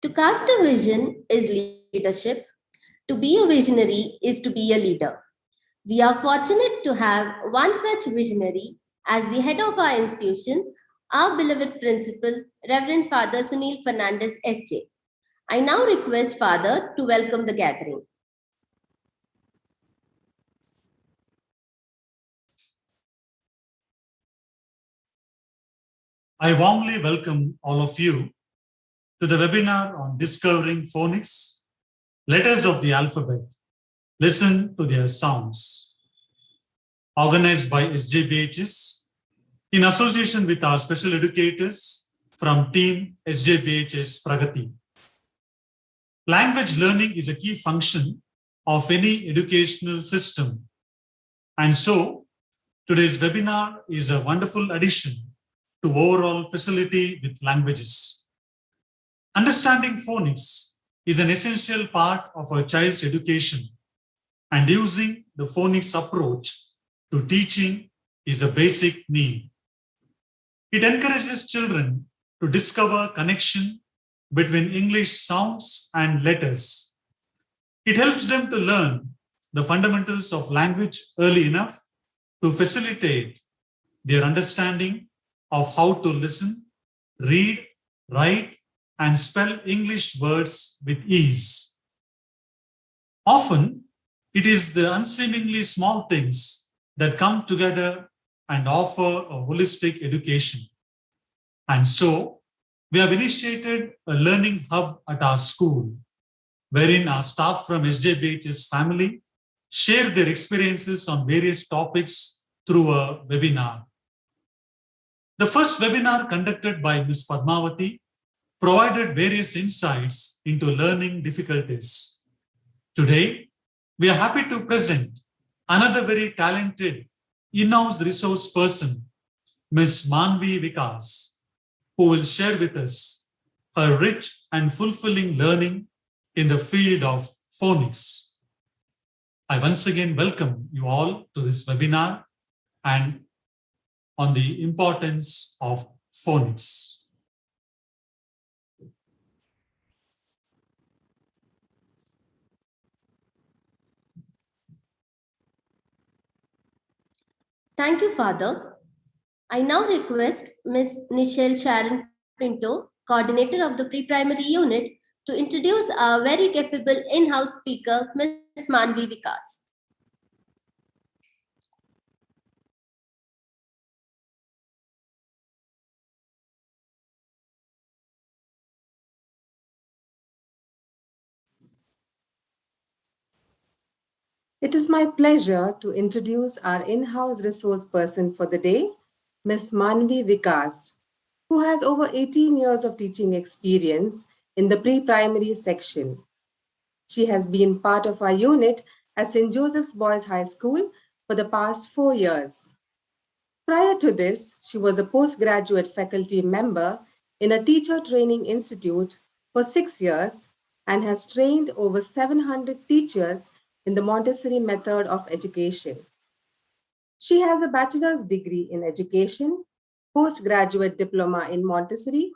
To cast a vision is leadership. To be a visionary is to be a leader. We are fortunate to have one such visionary as the head of our institution, our beloved principal, Reverend Father Sunil Fernandez SJ. I now request Father to welcome the gathering. I warmly welcome all of you to the webinar on Discovering Phonics, Letters of the Alphabet. Listen to their sounds. Organized by SJBHS in association with our special educators from Team SJBHS Pragati. Language learning is a key function of any educational system. And so, today's webinar is a wonderful addition to overall facility with languages. Understanding phonics is an essential part of a child's education, and using the phonics approach to teaching is a basic need. It encourages children to discover connection between English sounds and letters. It helps them to learn the fundamentals of language early enough to facilitate their understanding of how to listen, read, write, and spell English words with ease. Often, it is the unseemingly small things that come together and offer a holistic education. And so, we have initiated a learning hub at our school, wherein our staff from SJBHS family share their experiences on various topics through a webinar. The first webinar conducted by Ms. Padmavati provided various insights into learning difficulties. Today, we are happy to present another very talented in-house resource person, Ms. Maanvi Vikas, who will share with us her rich and fulfilling learning in the field of phonics. I once again welcome you all to this webinar and on the importance of phonics. Thank you, Father. I now request Ms. Nichelle Sharon Pinto, coordinator of the pre-primary unit, to introduce our very capable in-house speaker, Ms. Maanvi Vikas. It is my pleasure to introduce our in-house resource person for the day, Ms. Maanvi Vikas, who has over 18 years of teaching experience in the pre-primary section. She has been part of our unit at St. Joseph's Boys High School for the past 4 years. Prior to this, she was a postgraduate faculty member in a teacher training institute for 6 years and has trained over 700 teachers in the Montessori method of education. She has a bachelor's degree in education, postgraduate diploma in Montessori,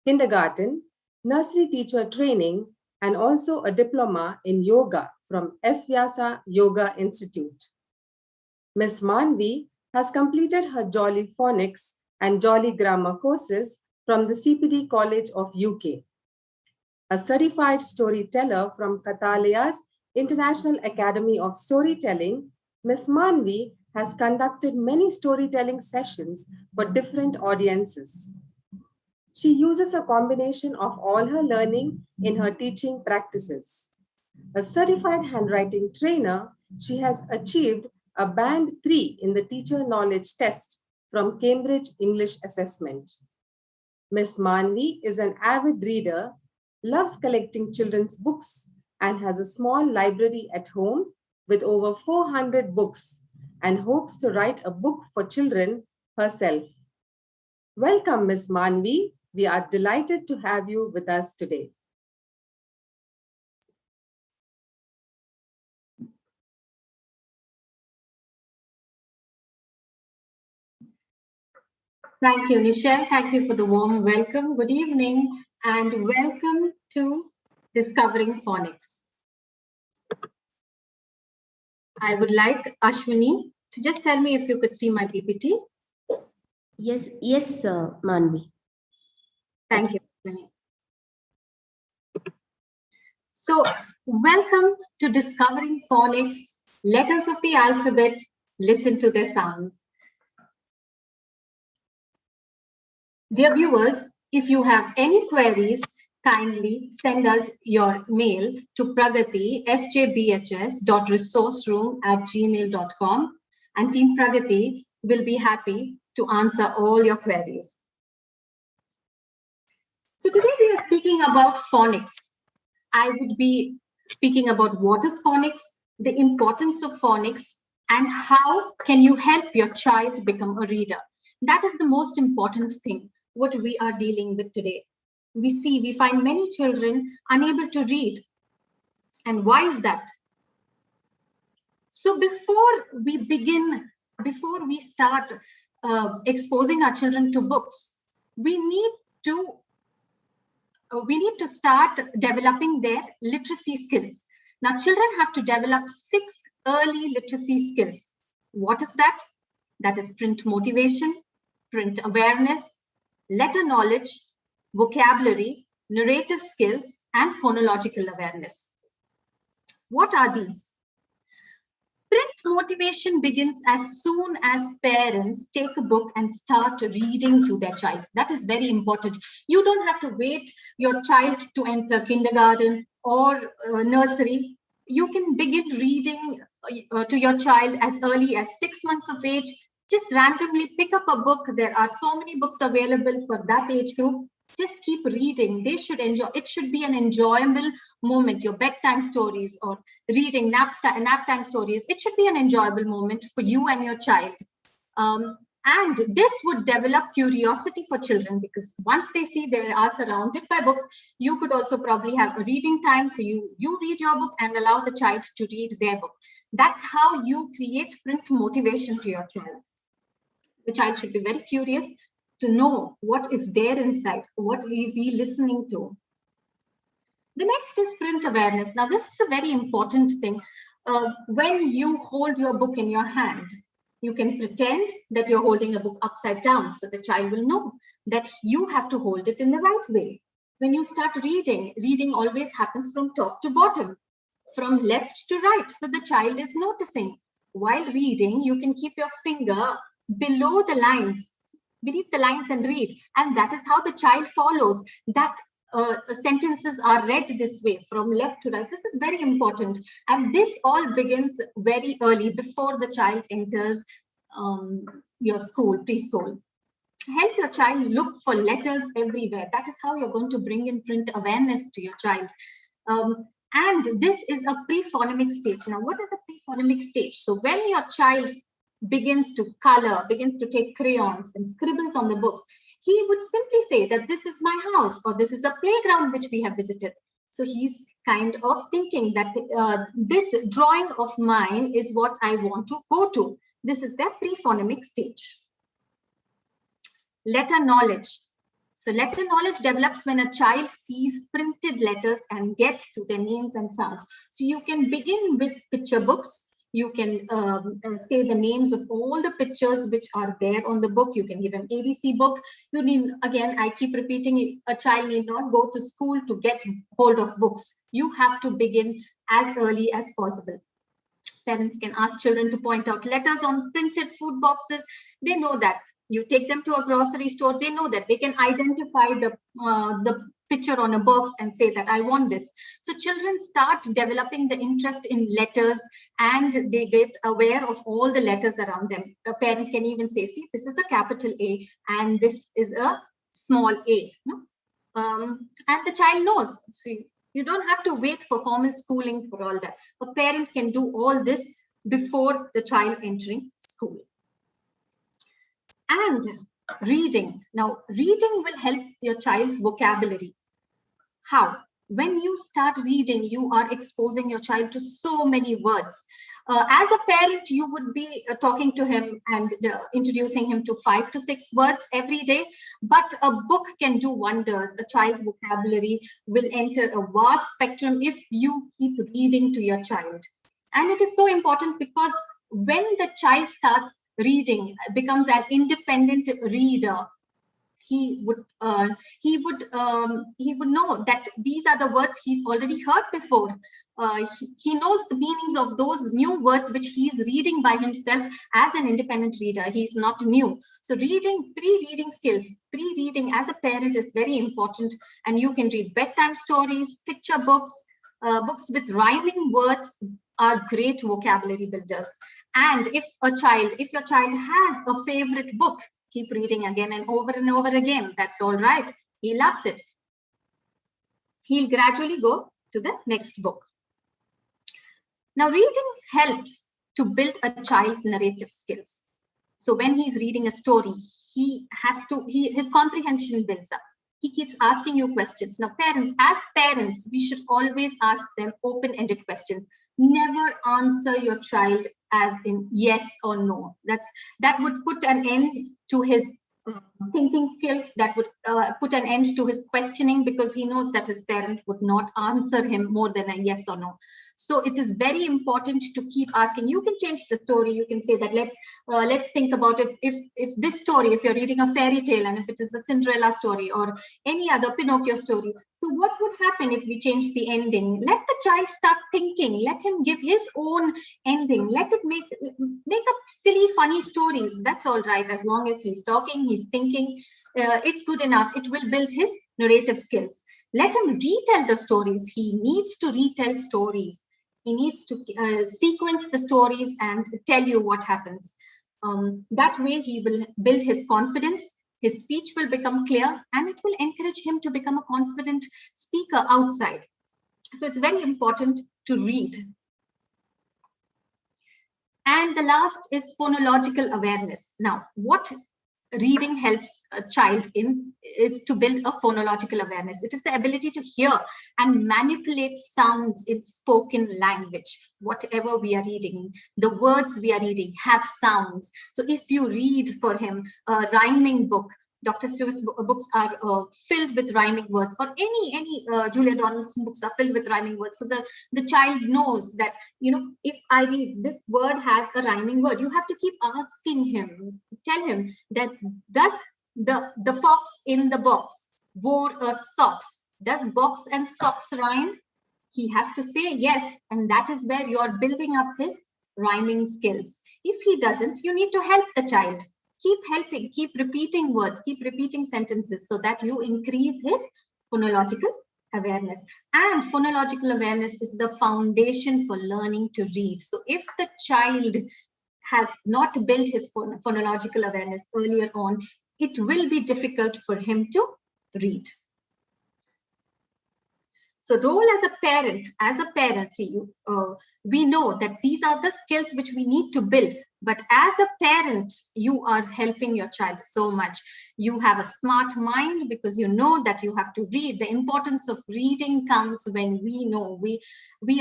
kindergarten, nursery teacher training, and also a diploma in yoga from S. Vyasa Yoga Institute. Ms. Maanvi has completed her Jolly Phonics and Jolly Grammar courses from the CPD College of UK. A certified storyteller from Kathalaya's International Academy of Storytelling, Ms. Maanvi has conducted many storytelling sessions for different audiences. She uses a combination of all her learning in her teaching practices. A certified handwriting trainer, she has achieved a Band 3 in the Teacher Knowledge Test from Cambridge English Assessment. Ms. Maanvi is an avid reader, loves collecting children's books, and has a small library at home with over 400 books and hopes to write a book for children herself. Welcome, Ms. Maanvi. We are delighted to have you with us today. Thank you, Nichelle. Thank you for the warm welcome. Good evening and welcome to Discovering Phonics. I would like Ashwini to just tell me if you could see my PPT. Yes, Maanvi. Thank you, Ashwini. So, welcome to Discovering Phonics, letters of the alphabet, listen to their sounds. Dear viewers, if you have any queries, kindly send us your mail to Pragati, sjbhs.resourceroom@gmail.com, and Team Pragati will be happy to answer all your queries. So today we are speaking about phonics. I would be speaking about what is phonics, the importance of phonics, and how can you help your child become a reader. That is the most important thing, what we are dealing with today. We find many children unable to read. And why is that? So before we start exposing our children to books, we need to start developing their literacy skills. Now, children have to develop 6 early literacy skills. What is that? That is print motivation, print awareness, letter knowledge, vocabulary, narrative skills, and phonological awareness. What are these? Print motivation begins as soon as parents take a book and start reading to their child. That is very important. You don't have to wait your child to enter kindergarten or nursery. You can begin reading to your child as early as 6 months of age. Just randomly pick up a book. There are so many books available for that age group. Just keep reading. They should enjoy. It should be an enjoyable moment. Your bedtime stories or reading nap time stories. It should be an enjoyable moment for you and your child. And this would develop curiosity for children, because once they see they are surrounded by books, you could also probably have a reading time. So you read your book and allow the child to read their book. That's how you create print motivation to your child. The child should be very curious to know what is there inside, what is he listening to. The next is print awareness. Now, this is a very important thing. When you hold your book in your hand, you can pretend that you're holding a book upside down, so the child will know that you have to hold it in the right way. When you start reading, reading always happens from top to bottom, from left to right, so the child is noticing. While reading, you can keep your finger below the lines, beneath the lines, and read. And that is how the child follows. That sentences are read this way, from left to right. This is very important. And this all begins very early, before the child enters your school, preschool. Help your child look for letters everywhere. That is how you're going to bring in print awareness to your child. And this is a pre-phonemic stage. Now, what is a pre-phonemic stage? So when your child begins to color, begins to take crayons and scribbles on the books, he would simply say that this is my house, or this is a playground which we have visited. So he's kind of thinking that this drawing of mine is what I want to go to. This is their pre-phonemic stage. Letter knowledge. So letter knowledge develops when a child sees printed letters and gets to their names and sounds. So you can begin with picture books. You can say the names of all the pictures which are there on the book. You can give an ABC book. You need, again, I keep repeating it, a child need not go to school to get hold of books. You have to begin as early as possible. Parents can ask children to point out letters on printed food boxes. They know that. You take them to a grocery store, they know that. They can identify the picture on a box and say that I want this. So children start developing the interest in letters, and they get aware of all the letters around them. A parent can even say, see, this is a capital A and this is a small a. No? And the child knows. See, you don't have to wait for formal schooling for all that. A parent can do all this before the child entering school. And reading. Now, reading will help your child's vocabulary. How? When you start reading, you are exposing your child to so many words. As a parent, you would be talking to him and introducing him to 5 to 6 words every day. But a book can do wonders. A child's vocabulary will enter a vast spectrum if you keep reading to your child. And it is so important because when the child starts reading, becomes an independent reader, he would know that these are the words he's already heard before. He knows the meanings of those new words which he's reading by himself as an independent reader. He's not new. So pre-reading skills, pre-reading as a parent is very important. And you can read bedtime stories, picture books, books with rhyming words are great vocabulary builders. And if your child has a favorite book, keep reading again and over again. That's all right. He loves it. He'll gradually go to the next book. Now, reading helps to build a child's narrative skills. So when he's reading a story, his comprehension builds up. He keeps asking you questions. Now, as parents, we should always ask them open-ended questions. Never answer your child as in yes or no. That would put an end to his thinking skills, that would put an end to his questioning, because he knows that his parent would not answer him more than a yes or no. So it is very important to keep asking. You can change the story. You can say that let's think about it. If this story, if you're reading a fairy tale, and if it is a Cinderella story or any other Pinocchio story, so what would happen if we change the ending? Let the child start thinking. Let him give his own ending. Let it make up silly, funny stories. That's all right. As long as he's talking, he's thinking, it's good enough. It will build his narrative skills. Let him retell the stories. He needs to retell stories. He needs to sequence the stories and tell you what happens. That way he will build his confidence. His speech will become clear, and it will encourage him to become a confident speaker outside. So it's very important to read. And the last is phonological awareness. Now, what reading helps a child in is to build a phonological awareness. It is the ability to hear and manipulate sounds in spoken language. Whatever we are reading, the words we are reading have sounds. So if you read for him a rhyming book, Dr. Stewart's books are filled with rhyming words, or any Julia Donaldson books are filled with rhyming words. So the child knows that, if I read this word has a rhyming word, you have to keep asking him, tell him that does the fox in the box wore a socks? Does box and socks rhyme? He has to say yes, and that is where you are building up his rhyming skills. If he doesn't, you need to help the child. Keep helping, keep repeating words, keep repeating sentences so that you increase his phonological awareness. And phonological awareness is the foundation for learning to read. So if the child has not built his phonological awareness earlier on, it will be difficult for him to read. So role as a parent, we know that these are the skills which we need to build. But as a parent, you are helping your child so much. You have a smart mind because you know that you have to read. The importance of reading comes when we know, we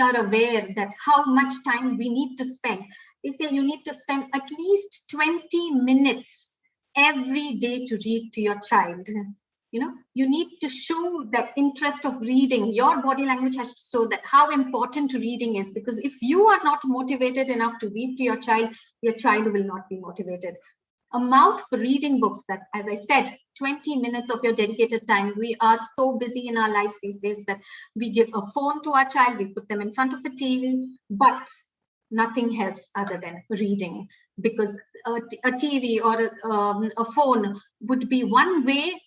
are aware that how much time we need to spend. They say you need to spend at least 20 minutes every day to read to your child. You need to show that interest of reading. Your body language has to show that how important reading is, because if you are not motivated enough to read to your child will not be motivated. A mouth for reading books, that's, as I said, 20 minutes of your dedicated time. We are so busy in our lives these days that we give a phone to our child, we put them in front of a TV, but nothing helps other than reading, because a TV or a phone would be one way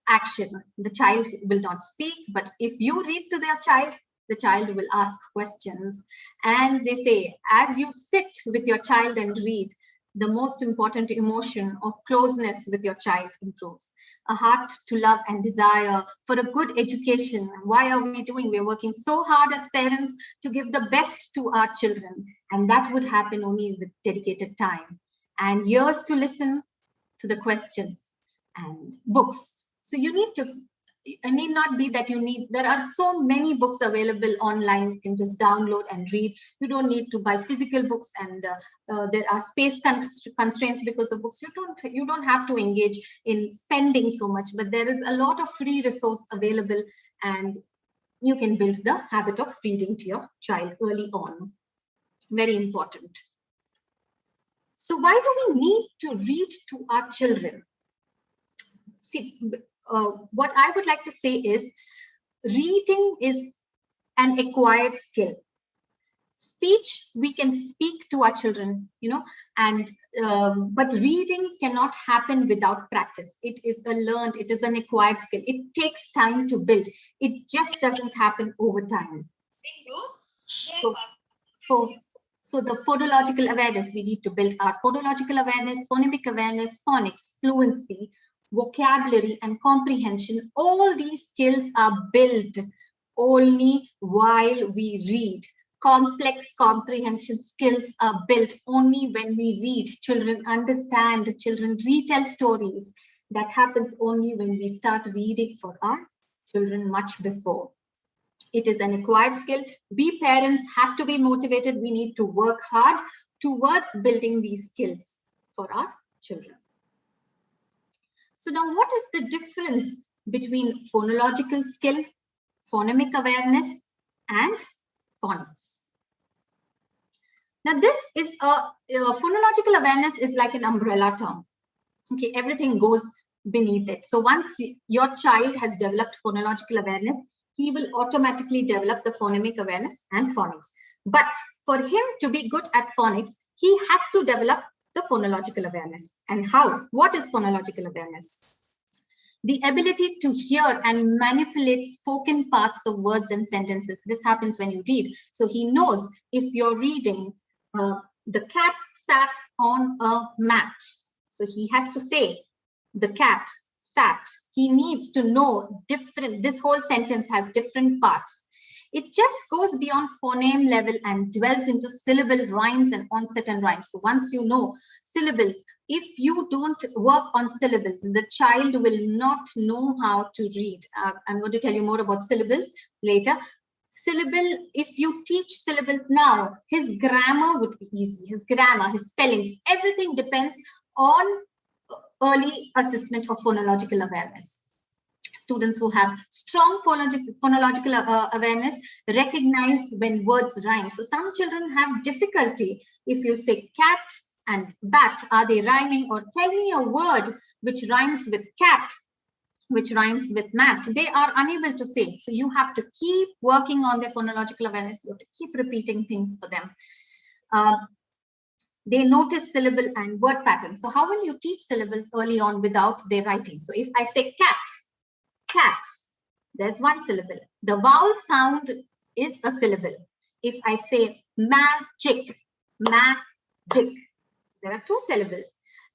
action. The child will not speak, but if you read to their child, the child will ask questions. And they say, as you sit with your child and read, the most important emotion of closeness with your child improves. A heart to love and desire for a good education. Why are we doing? We're working so hard as parents to give the best to our children. And that would happen only with dedicated time and years to listen to the questions and books. So you need to need not be that you need, there are so many books available online. You can just download and read. You don't need to buy physical books, and there are space constraints because of books. You don't have to engage in spending so much, but there is a lot of free resource available, and you can build the habit of reading to your child early on. Very important. So why do we need to read to our children? See, what I would like to say is, reading is an acquired skill. Speech, we can speak to our children, and but reading cannot happen without practice. It is a learned, it is an acquired skill. It takes time to build. It just doesn't happen over time. So the phonological awareness, we need to build our phonological awareness, phonemic awareness, phonics, fluency, vocabulary, and comprehension. All these skills are built only while we read. Complex comprehension skills are built only when we read. Children understand, children retell stories. That happens only when we start reading for our children much before. It is an acquired skill. We parents have to be motivated. We need to work hard towards building these skills for our children. So now, what is the difference between phonological skill, phonemic awareness, and phonics? Now, this is phonological awareness is like an umbrella term. Okay, everything goes beneath it. So once your child has developed phonological awareness, he will automatically develop the phonemic awareness and phonics. But for him to be good at phonics, he has to develop the phonological awareness. And how? What is phonological awareness? The ability to hear and manipulate spoken parts of words and sentences. This happens when you read. So he knows if you're reading, the cat sat on a mat. So he has to say, the cat sat. He needs to know this whole sentence has different parts. It just goes beyond phoneme level and dwells into syllable rhymes and onset and rhymes. So once you know syllables, if you don't work on syllables, the child will not know how to read. I'm going to tell you more about syllables later. Syllable, if you teach syllables now, his grammar would be easy. His grammar, his spellings, everything depends on early assessment of phonological awareness. Students who have strong phonological awareness recognize when words rhyme. So some children have difficulty. If you say cat and bat, are they rhyming? Or tell me a word which rhymes with cat, which rhymes with mat. They are unable to say. So you have to keep working on their phonological awareness. You have to keep repeating things for them. They notice syllable and word patterns. So how will you teach syllables early on without their writing? So if I say cat, cat, there's one syllable. The vowel sound is a syllable. If I say magic, magic, there are two syllables.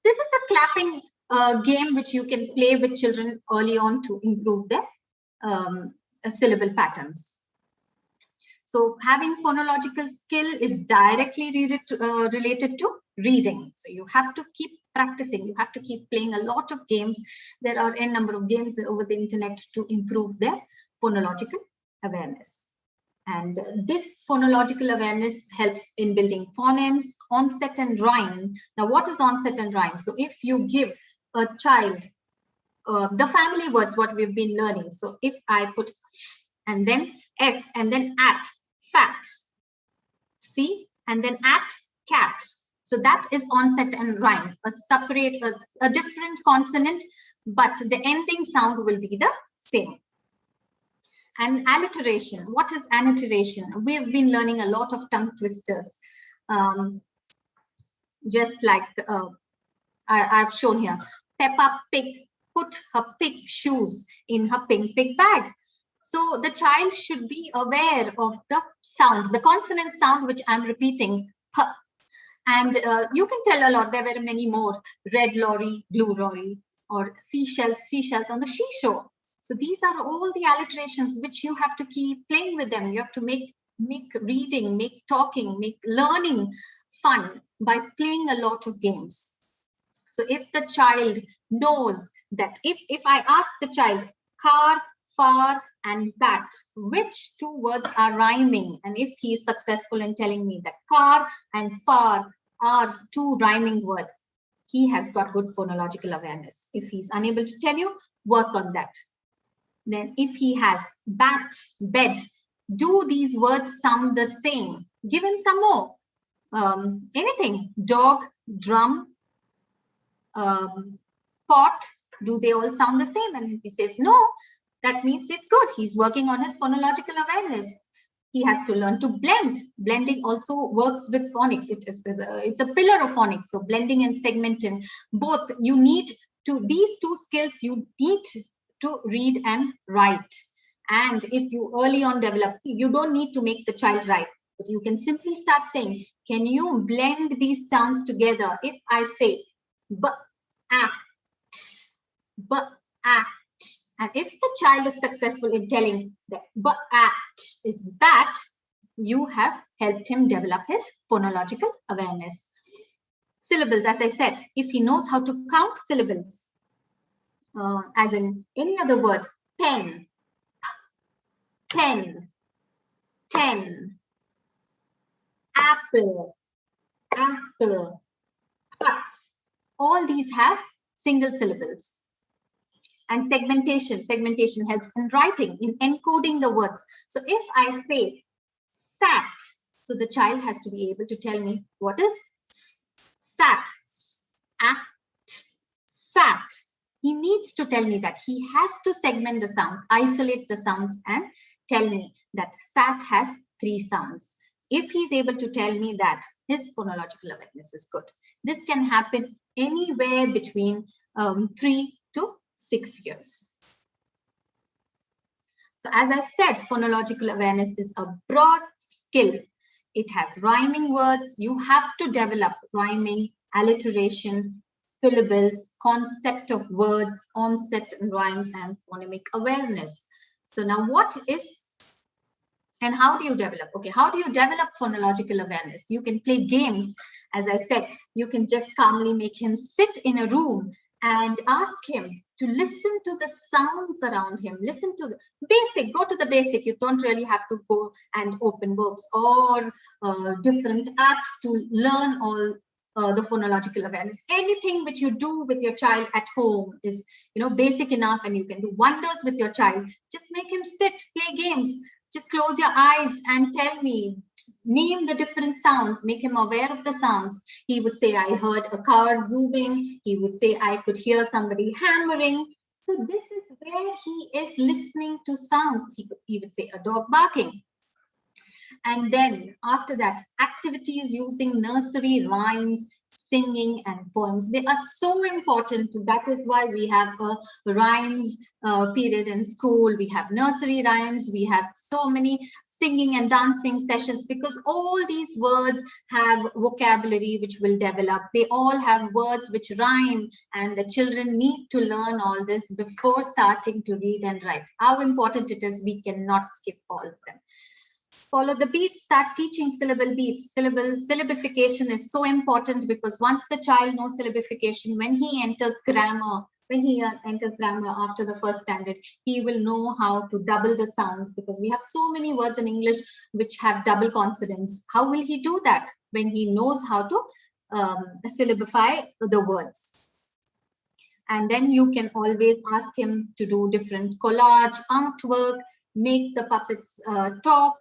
This is a clapping game which you can play with children early on to improve their syllable patterns. So having phonological skill is directly related to reading. So you have to keep practicing. You have to keep playing a lot of games. There are a number of games over the internet to improve their phonological awareness. And this phonological awareness helps in building phonemes, onset and rhyme. Now, what is onset and rhyme? So if you give a child the family words, what we've been learning. So if I put and then F and then at, fat, C, and then at, cat. So that is onset and rhyme, a different consonant, but the ending sound will be the same. And alliteration. What is alliteration? We have been learning a lot of tongue twisters. Just like I've shown here. Peppa Pig put her pig shoes in her pink pig bag. So the child should be aware of the sound, the consonant sound, which I'm repeating. P. And you can tell a lot. There were many more. Red lorry, blue lorry, or seashells on the seashore. So these are all the alliterations which you have to keep playing with them. You have to make reading, make talking, make learning fun by playing a lot of games. So if the child knows that if I ask the child, car far, and bat. Which two words are rhyming? And if he is successful in telling me that car and far are two rhyming words, he has got good phonological awareness. If he's unable to tell you, work on that. Then if he has bat, bed, do these words sound the same? Give him some more. Anything, dog, drum, pot, do they all sound the same? And if he says no, that means it's good. He's working on his phonological awareness. He has to learn to blend. Blending also works with phonics. It's a pillar of phonics. So blending and segmenting, both you need to, these two skills you need to read and write. And if you early on develop, you don't need to make the child write, but you can simply start saying, can you blend these sounds together? If I say b-at, b-at, and if the child is successful in telling that b-at is bat, you have helped him develop his phonological awareness. Syllables, as I said, if he knows how to count syllables, as in any other word, pen, pen, 10, apple, apple, hut. All these have single syllables. And segmentation helps in writing, in encoding the words. So if I say sat, so the child has to be able to tell me what is sat, sat. He needs to tell me that. He has to segment the sounds, isolate the sounds, and tell me that sat has 3 sounds. If he's able to tell me that, his phonological awareness is good. This can happen anywhere between 3 to 6 years. So as I said, phonological awareness is a broad skill. It has rhyming words. You have to develop rhyming, alliteration, syllables, concept of words, onset and rhymes, and phonemic awareness. So now what is and how do you develop? Okay, how do you develop phonological awareness? You can play games. As I said, you can just calmly make him sit in a room and ask him to listen to the sounds around him. Listen to the basic, go to the basic. You don't really have to go and open books or different apps to learn all the phonological awareness. Anything which you do with your child at home is, basic enough, and you can do wonders with your child. Just make him sit, play games. Just close your eyes and tell me, name the different sounds, make him aware of the sounds. He would say, I heard a car zooming. He would say, I could hear somebody hammering. So this is where he is listening to sounds. He would say a dog barking. And then after that, activities using nursery rhymes, singing, and poems. They are so important. That is why we have a rhymes period in school. We have nursery rhymes. We have so many singing and dancing sessions, because all these words have vocabulary which will develop. They all have words which rhyme, and the children need to learn all this before starting to read and write. How important it is, we cannot skip all of them. Follow the beats, start teaching syllable beats. Syllabification is so important, because once the child knows syllabification, when he enters grammar, after the first standard, he will know how to double the sounds, because we have so many words in English which have double consonants. How will he do that when he knows how to syllabify the words? And then you can always ask him to do different collage, artwork, make the puppets talk,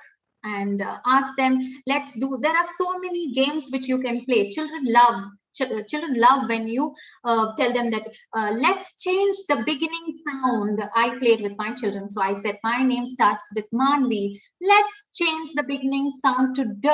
and ask them, let's do, there are so many games which you can play. Children love when you tell them that let's change the beginning sound. I played with my children, so I said, my name starts with Maanvi. Let's change the beginning sound to D,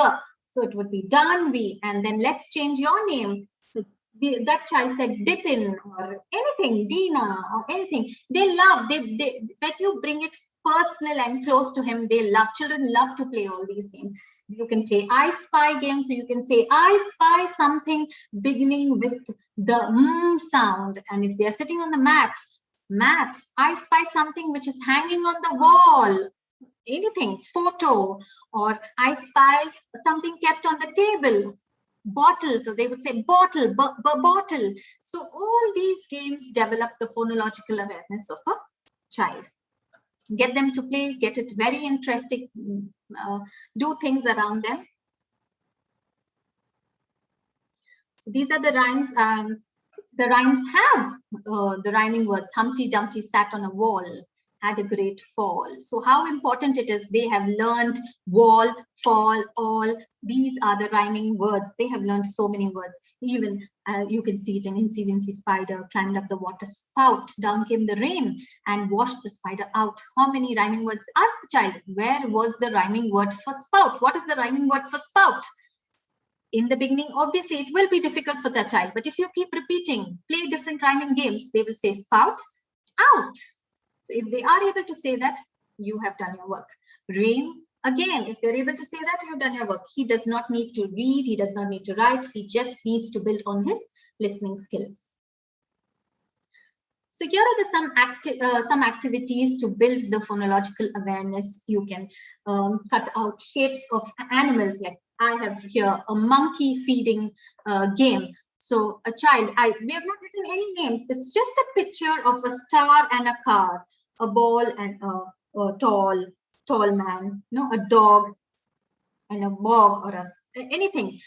so it would be Danvi. And then let's change your name. So that child said Ditin or anything, Dina or anything. They love, when you bring it personal and close to him, they love. Children love to play all these games. You can play I Spy games, so you can say I spy something beginning with the sound. And if they're sitting on the mat, I spy something which is hanging on the wall, anything, photo, or I spy something kept on the table, bottle. So they would say bottle, bottle. So all these games develop the phonological awareness of a child. Get them to play, get it very interesting, do things around them. So these are the rhymes. The rhymes have the rhyming words. Humpty Dumpty sat on a wall, had a great fall. So how important it is, they have learned wall, fall, all. These are the rhyming words. They have learned so many words. Even you can see it in Incy Wincy Spider climbed up the water spout, down came the rain and washed the spider out. How many rhyming words? Ask the child, where was the rhyming word for spout? What is the rhyming word for spout? In the beginning, obviously, it will be difficult for the child. But if you keep repeating, play different rhyming games, they will say spout, out. So if they are able to say that, you have done your work. Rain, again, if they're able to say that, you've done your work. He does not need to read. He does not need to write. He just needs to build on his listening skills. So here are some activities to build the phonological awareness. You can cut out shapes of animals. Like I have here a monkey feeding game. So a child, we have not written any names. It's just a picture of a star and a car, a ball and a tall man, a dog and a bog or anything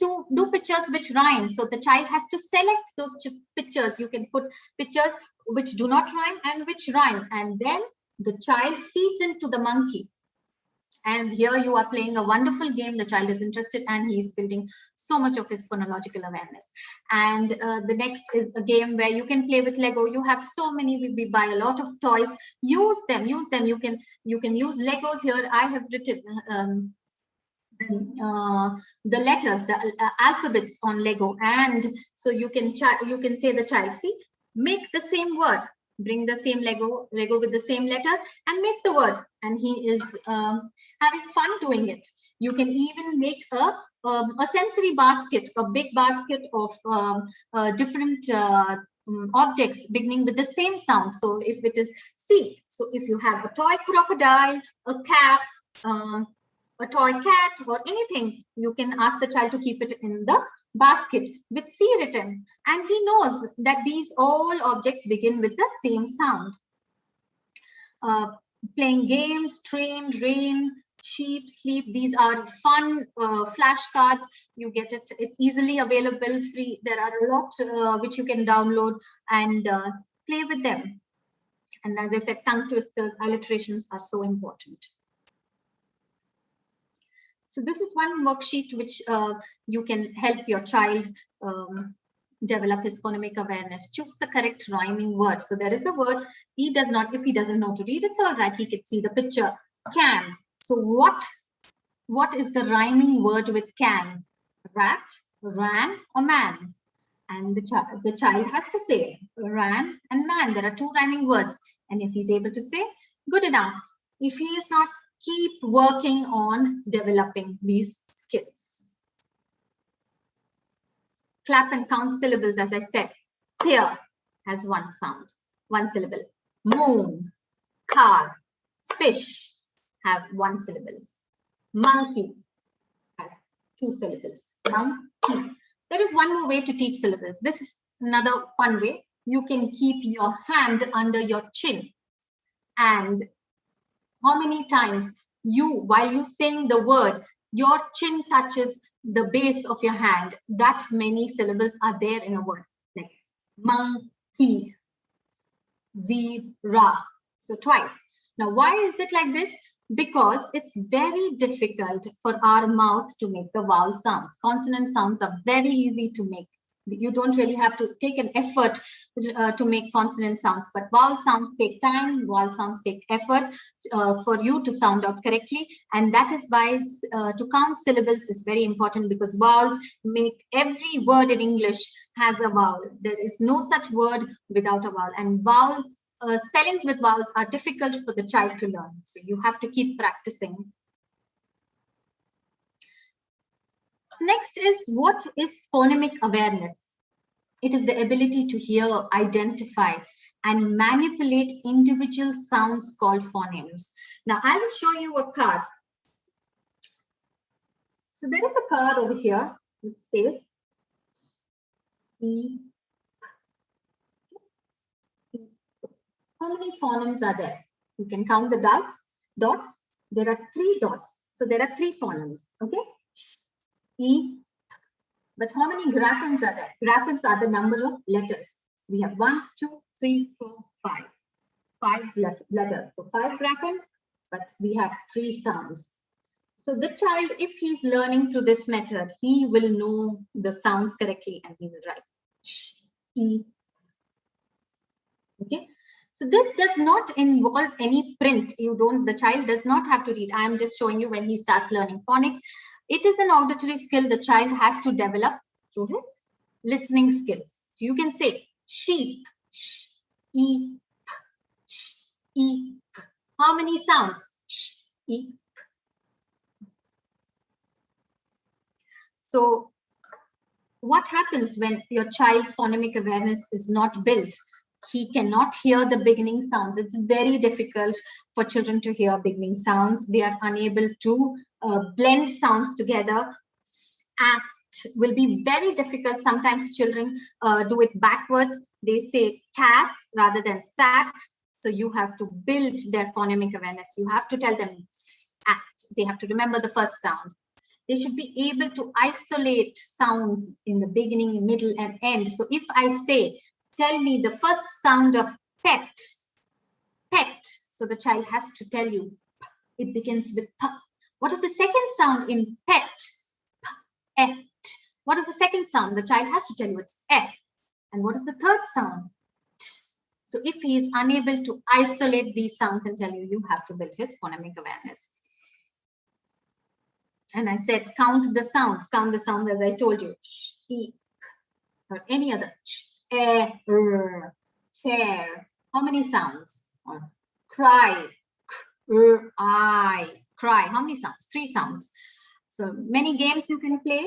to do pictures which rhyme. So the child has to select those pictures. You can put pictures which do not rhyme and which rhyme, and then the child feeds into the monkey. And here you are playing a wonderful game. The child is interested and he is building so much of his phonological awareness. And the next is a game where you can play with Lego. You have so many, we buy a lot of toys. Use them. You can use Legos here. I have written the letters, the alphabets on Lego, and so you can say the child, see, make the same word, bring the same Lego with the same letter and make the word, and he is having fun doing it. You can even make a sensory basket, a big basket of different objects beginning with the same sound. So if it is C, so if you have a toy crocodile, a cap, a toy cat or anything, you can ask the child to keep it in the basket with C written, and he knows that these all objects begin with the same sound. Playing games, train, rain, sheep, sleep, these are fun flashcards. You get it, it's easily available, free. There are a lot which you can download and play with them. And as I said, tongue twisters, alliterations are so important. So this is one worksheet which you can help your child develop his phonemic awareness. Choose the correct rhyming word. So there is a word he does not, if he doesn't know to read, it's all right. He can see the picture. Can. So what is the rhyming word with can? Rat, ran, or man? And the child has to say ran and man. There are two rhyming words. And if he's able to say, good enough. If he is not, keep working on developing these skills. Clap and count syllables, as I said. Clear has one sound, one syllable. Moon, car, fish have one syllable. Monkey has two syllables. Monkey. There is one more way to teach syllables. This is another fun way. You can keep your hand under your chin, and how many times while you sing the word, your chin touches the base of your hand. That many syllables are there in a word, like monkey, zebra. So twice. Now, why is it like this? Because it's very difficult for our mouth to make the vowel sounds. Consonant sounds are very easy to make. You don't really have to take an effort to make consonant sounds, but vowel sounds take time, vowel sounds take effort for you to sound out correctly. And that is why to count syllables is very important, because vowels make every word in English has a vowel. There is no such word without a vowel, and vowels, spellings with vowels are difficult for the child to learn. So you have to keep practicing. So next is, what is phonemic awareness? It is the ability to hear, identify, and manipulate individual sounds called phonemes. Now, I will show you a card. So there is a card over here which says E. How many phonemes are there? You can count the dots. There are 3 dots. So there are 3 phonemes. Okay. E. But how many graphemes are there? Graphemes are the number of letters. We have 1, 2, 3, 4, 5. 5 letters. So 5 graphemes, but we have 3 sounds. So the child, if he's learning through this method, he will know the sounds correctly and he will write sh, e. Okay. So this does not involve any print. The child does not have to read. I am just showing you when he starts learning phonics. It is an auditory skill the child has to develop through his listening skills. So you can say sheep, sh, e, p, sh, e, p. How many sounds? Sh, e, p. So what happens when your child's phonemic awareness is not built? He cannot hear the beginning sounds. It's very difficult for children to hear beginning sounds. They are unable to blend sounds together. Act will be very difficult. Sometimes children do it backwards. They say tas rather than sat. So you have to build their phonemic awareness. You have to tell them act. They have to remember the first sound. They should be able to isolate sounds in the beginning, middle, and end. So if I say, tell me the first sound of pet, pet. So the child has to tell you, it begins with p. What is the second sound in pet? P, et. What is the second sound? The child has to tell you it's e. And what is the third sound? T. So if he is unable to isolate these sounds and tell you, you have to build his phonemic awareness. And I said, count the sounds as I told you, sh, e, or any other, ch, e, r, chair. How many sounds? Or cry, k, r, I, cry. How many sounds? 3 sounds. So many games you can play.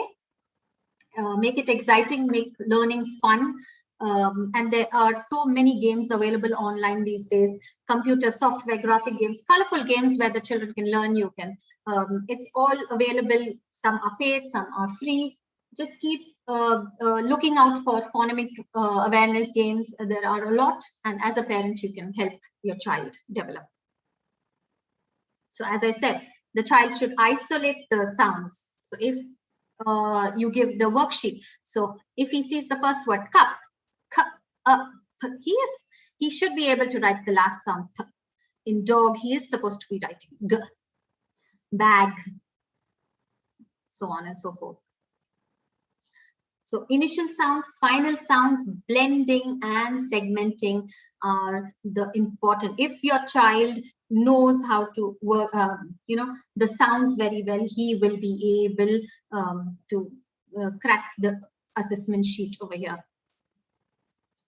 Make it exciting, make learning fun. And there are so many games available online these days. Computer, software, graphic games, colorful games where the children can learn. You can, it's all available. Some are paid, some are free. Just keep looking out for phonemic awareness games. There are a lot, and as a parent, you can help your child develop. So as I said, the child should isolate the sounds. So if you give the worksheet, so if he sees the first word cup, he should be able to write the last sound. In dog, he is supposed to be writing g, bag, so on and so forth. So initial sounds, final sounds, blending and segmenting are the important. If your child knows how to work, the sounds very well, he will be able to crack the assessment sheet over here.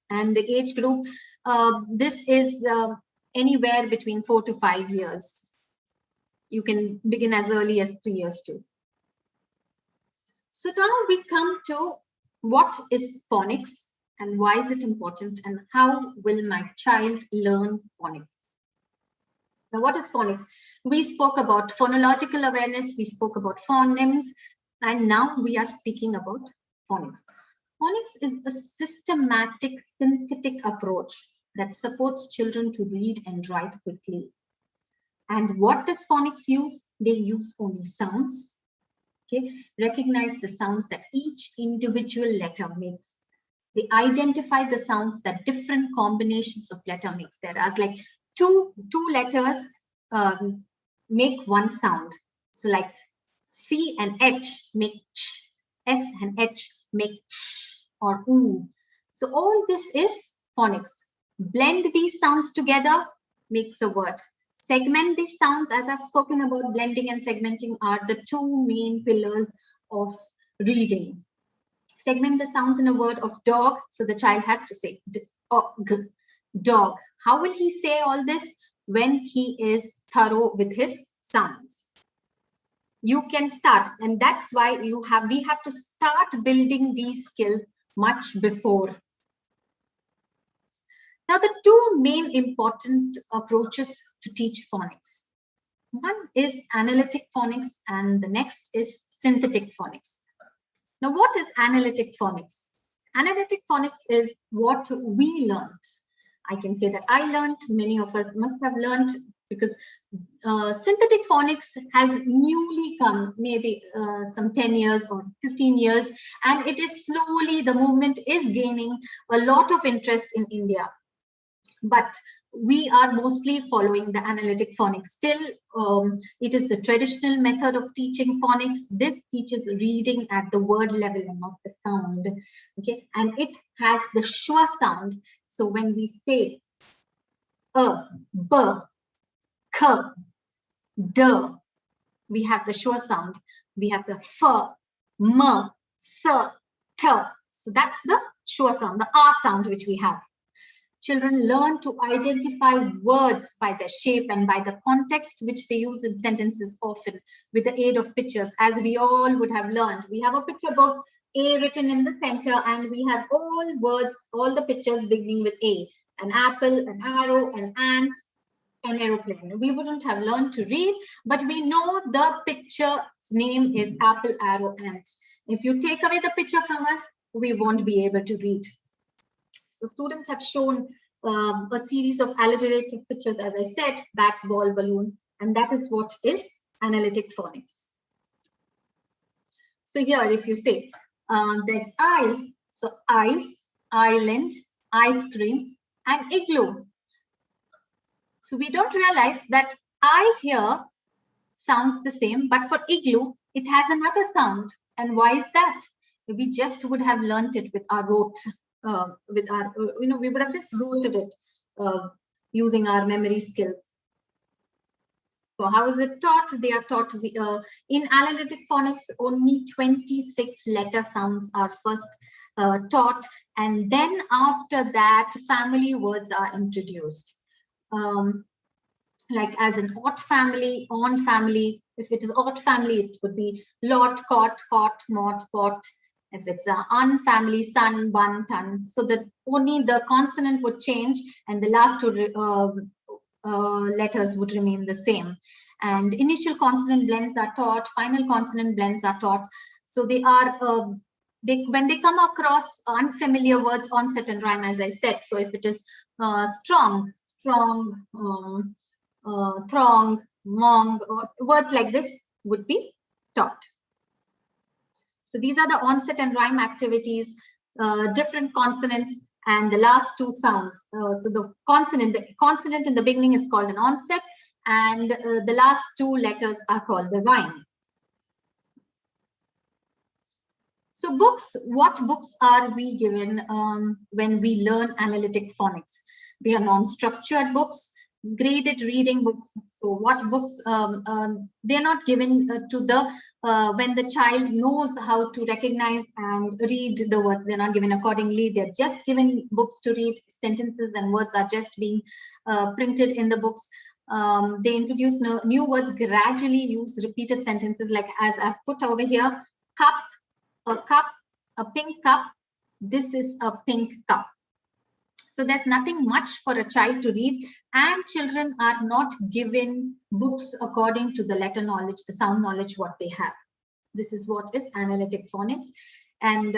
And the age group, this is anywhere between 4 to 5 years. You can begin as early as 3 years too. So now we come to what is phonics and why is it important and how will my child learn phonics? Now, what is phonics? We spoke about phonological awareness, we spoke about phonemes, and now we are speaking about phonics. Phonics is a systematic synthetic approach that supports children to read and write quickly. And what does phonics use? They use only sounds. Okay, recognize the sounds that each individual letter makes. They identify the sounds that different combinations of letter makes. There are like two letters make one sound. So like C and H make ch, S and H make sh or oo. So all this is phonics. Blend these sounds together, makes a word. Segment these sounds, as I've spoken about, blending and segmenting are the 2 main pillars of reading. Segment the sounds in a word of dog. So the child has to say dog. How will he say all this? When he is thorough with his sounds. You can start, and that's why we have to start building these skills much before. Now, the 2 main important approaches to teach phonics. One is analytic phonics and the next is synthetic phonics. Now, what is analytic phonics? Analytic phonics is what we learned. I can say that I learned, many of us must have learned because synthetic phonics has newly come, maybe some 10 years or 15 years, and it is slowly, the movement is gaining a lot of interest in India. But we are mostly following the analytic phonics. Still, it is the traditional method of teaching phonics. This teaches reading at the word level and not the sound. Okay, and it has the schwa sound. So when we say b, k, d, we have the schwa sound. We have the f, m, s, t. So that's the schwa sound, the r sound which we have. Children learn to identify words by their shape and by the context which they use in sentences, often with the aid of pictures, as we all would have learned. We have a picture book, A written in the center, and we have all words, all the pictures beginning with A. An apple, an arrow, an ant, an aeroplane. We wouldn't have learned to read, but we know the picture's name is apple, arrow, ant. If you take away the picture from us, we won't be able to read. So students have shown a series of alliterative pictures, as I said, bat, ball, balloon, and that is what is analytic phonics. So here, if you say, there's I, so ice, island, ice cream, and igloo. So we don't realize that I here sounds the same, but for igloo, it has another sound. And why is that? We just would have learned it with our rote. With our, we would have just rooted it using our memory skills. So how is it taught? They are taught in analytic phonics, only 26 letter sounds are first taught, and then after that, family words are introduced. Like as an ought family, on family. If it is ought family, it would be lot, cot, hot, mot, pot. If it's an un family, sun, bun, ton. So that only the consonant would change and the last two letters would remain the same. And initial consonant blends are taught, final consonant blends are taught. So they are, when they come across unfamiliar words, onset and rhyme, as I said. So if it is strong, throng, mong, words like this would be taught. So these are the onset and rhyme activities, different consonants, and the last two sounds. So the consonant in the beginning is called an onset, and the last two letters are called the rhyme. So books, what books are we given when we learn analytic phonics? They are non-structured books, graded reading books. So what books, they're not given to the, when the child knows how to recognize and read the words, they're not given accordingly. They're just given books to read. Sentences and words are just being printed in the books. They introduce new words, gradually use repeated sentences, like as I've put over here, cup, a pink cup, this is a pink cup. So there's nothing much for a child to read, and children are not given books according to the letter knowledge, the sound knowledge, what they have. This is what is analytic phonics. And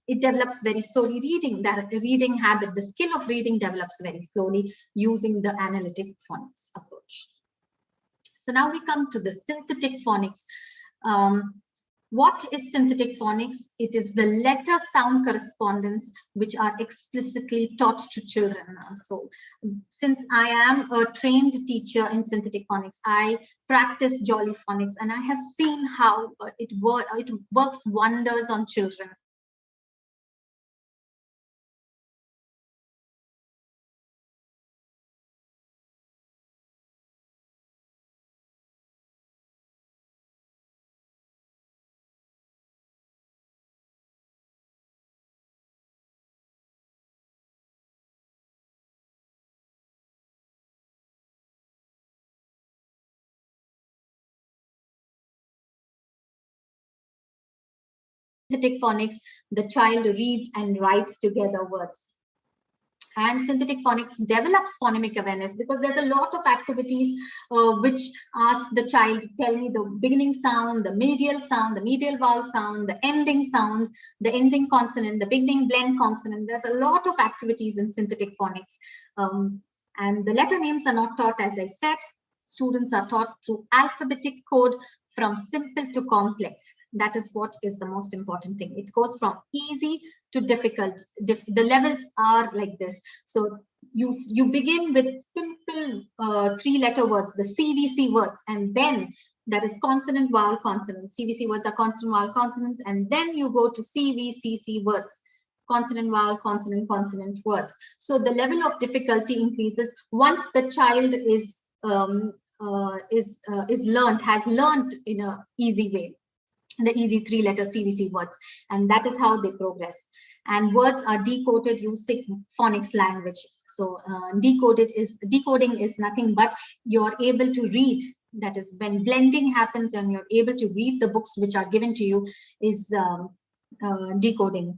it develops very slowly. That reading habit, the skill of reading develops very slowly using the analytic phonics approach. So now we come to the synthetic phonics. What is synthetic phonics? It is the letter sound correspondence which are explicitly taught to children. So since I am a trained teacher in synthetic phonics, I practice Jolly Phonics, and I have seen how it works wonders on children. Synthetic phonics, the child reads and writes together words. And synthetic phonics develops phonemic awareness because there's a lot of activities which ask the child to tell me the beginning sound, the medial vowel sound, the ending sound, the ending consonant, the beginning blend consonant. There's a lot of activities in synthetic phonics. And the letter names are not taught, as I said. Students are taught through alphabetic code from simple to complex. That is what is the most important thing. It goes from easy to difficult. The levels are like this. So you begin with simple 3-letter words, the CVC words, and then that is consonant, vowel, consonant. CVC words are consonant, vowel, consonant, and then you go to CVCC words. Consonant, vowel, consonant, consonant words. So the level of difficulty increases once the child has learned in a easy way, the easy 3-letter CVC words, and that is how they progress. And words are decoded using phonics language. So decoding is nothing but you're able to read. That is when blending happens and you're able to read the books which are given to you is decoding.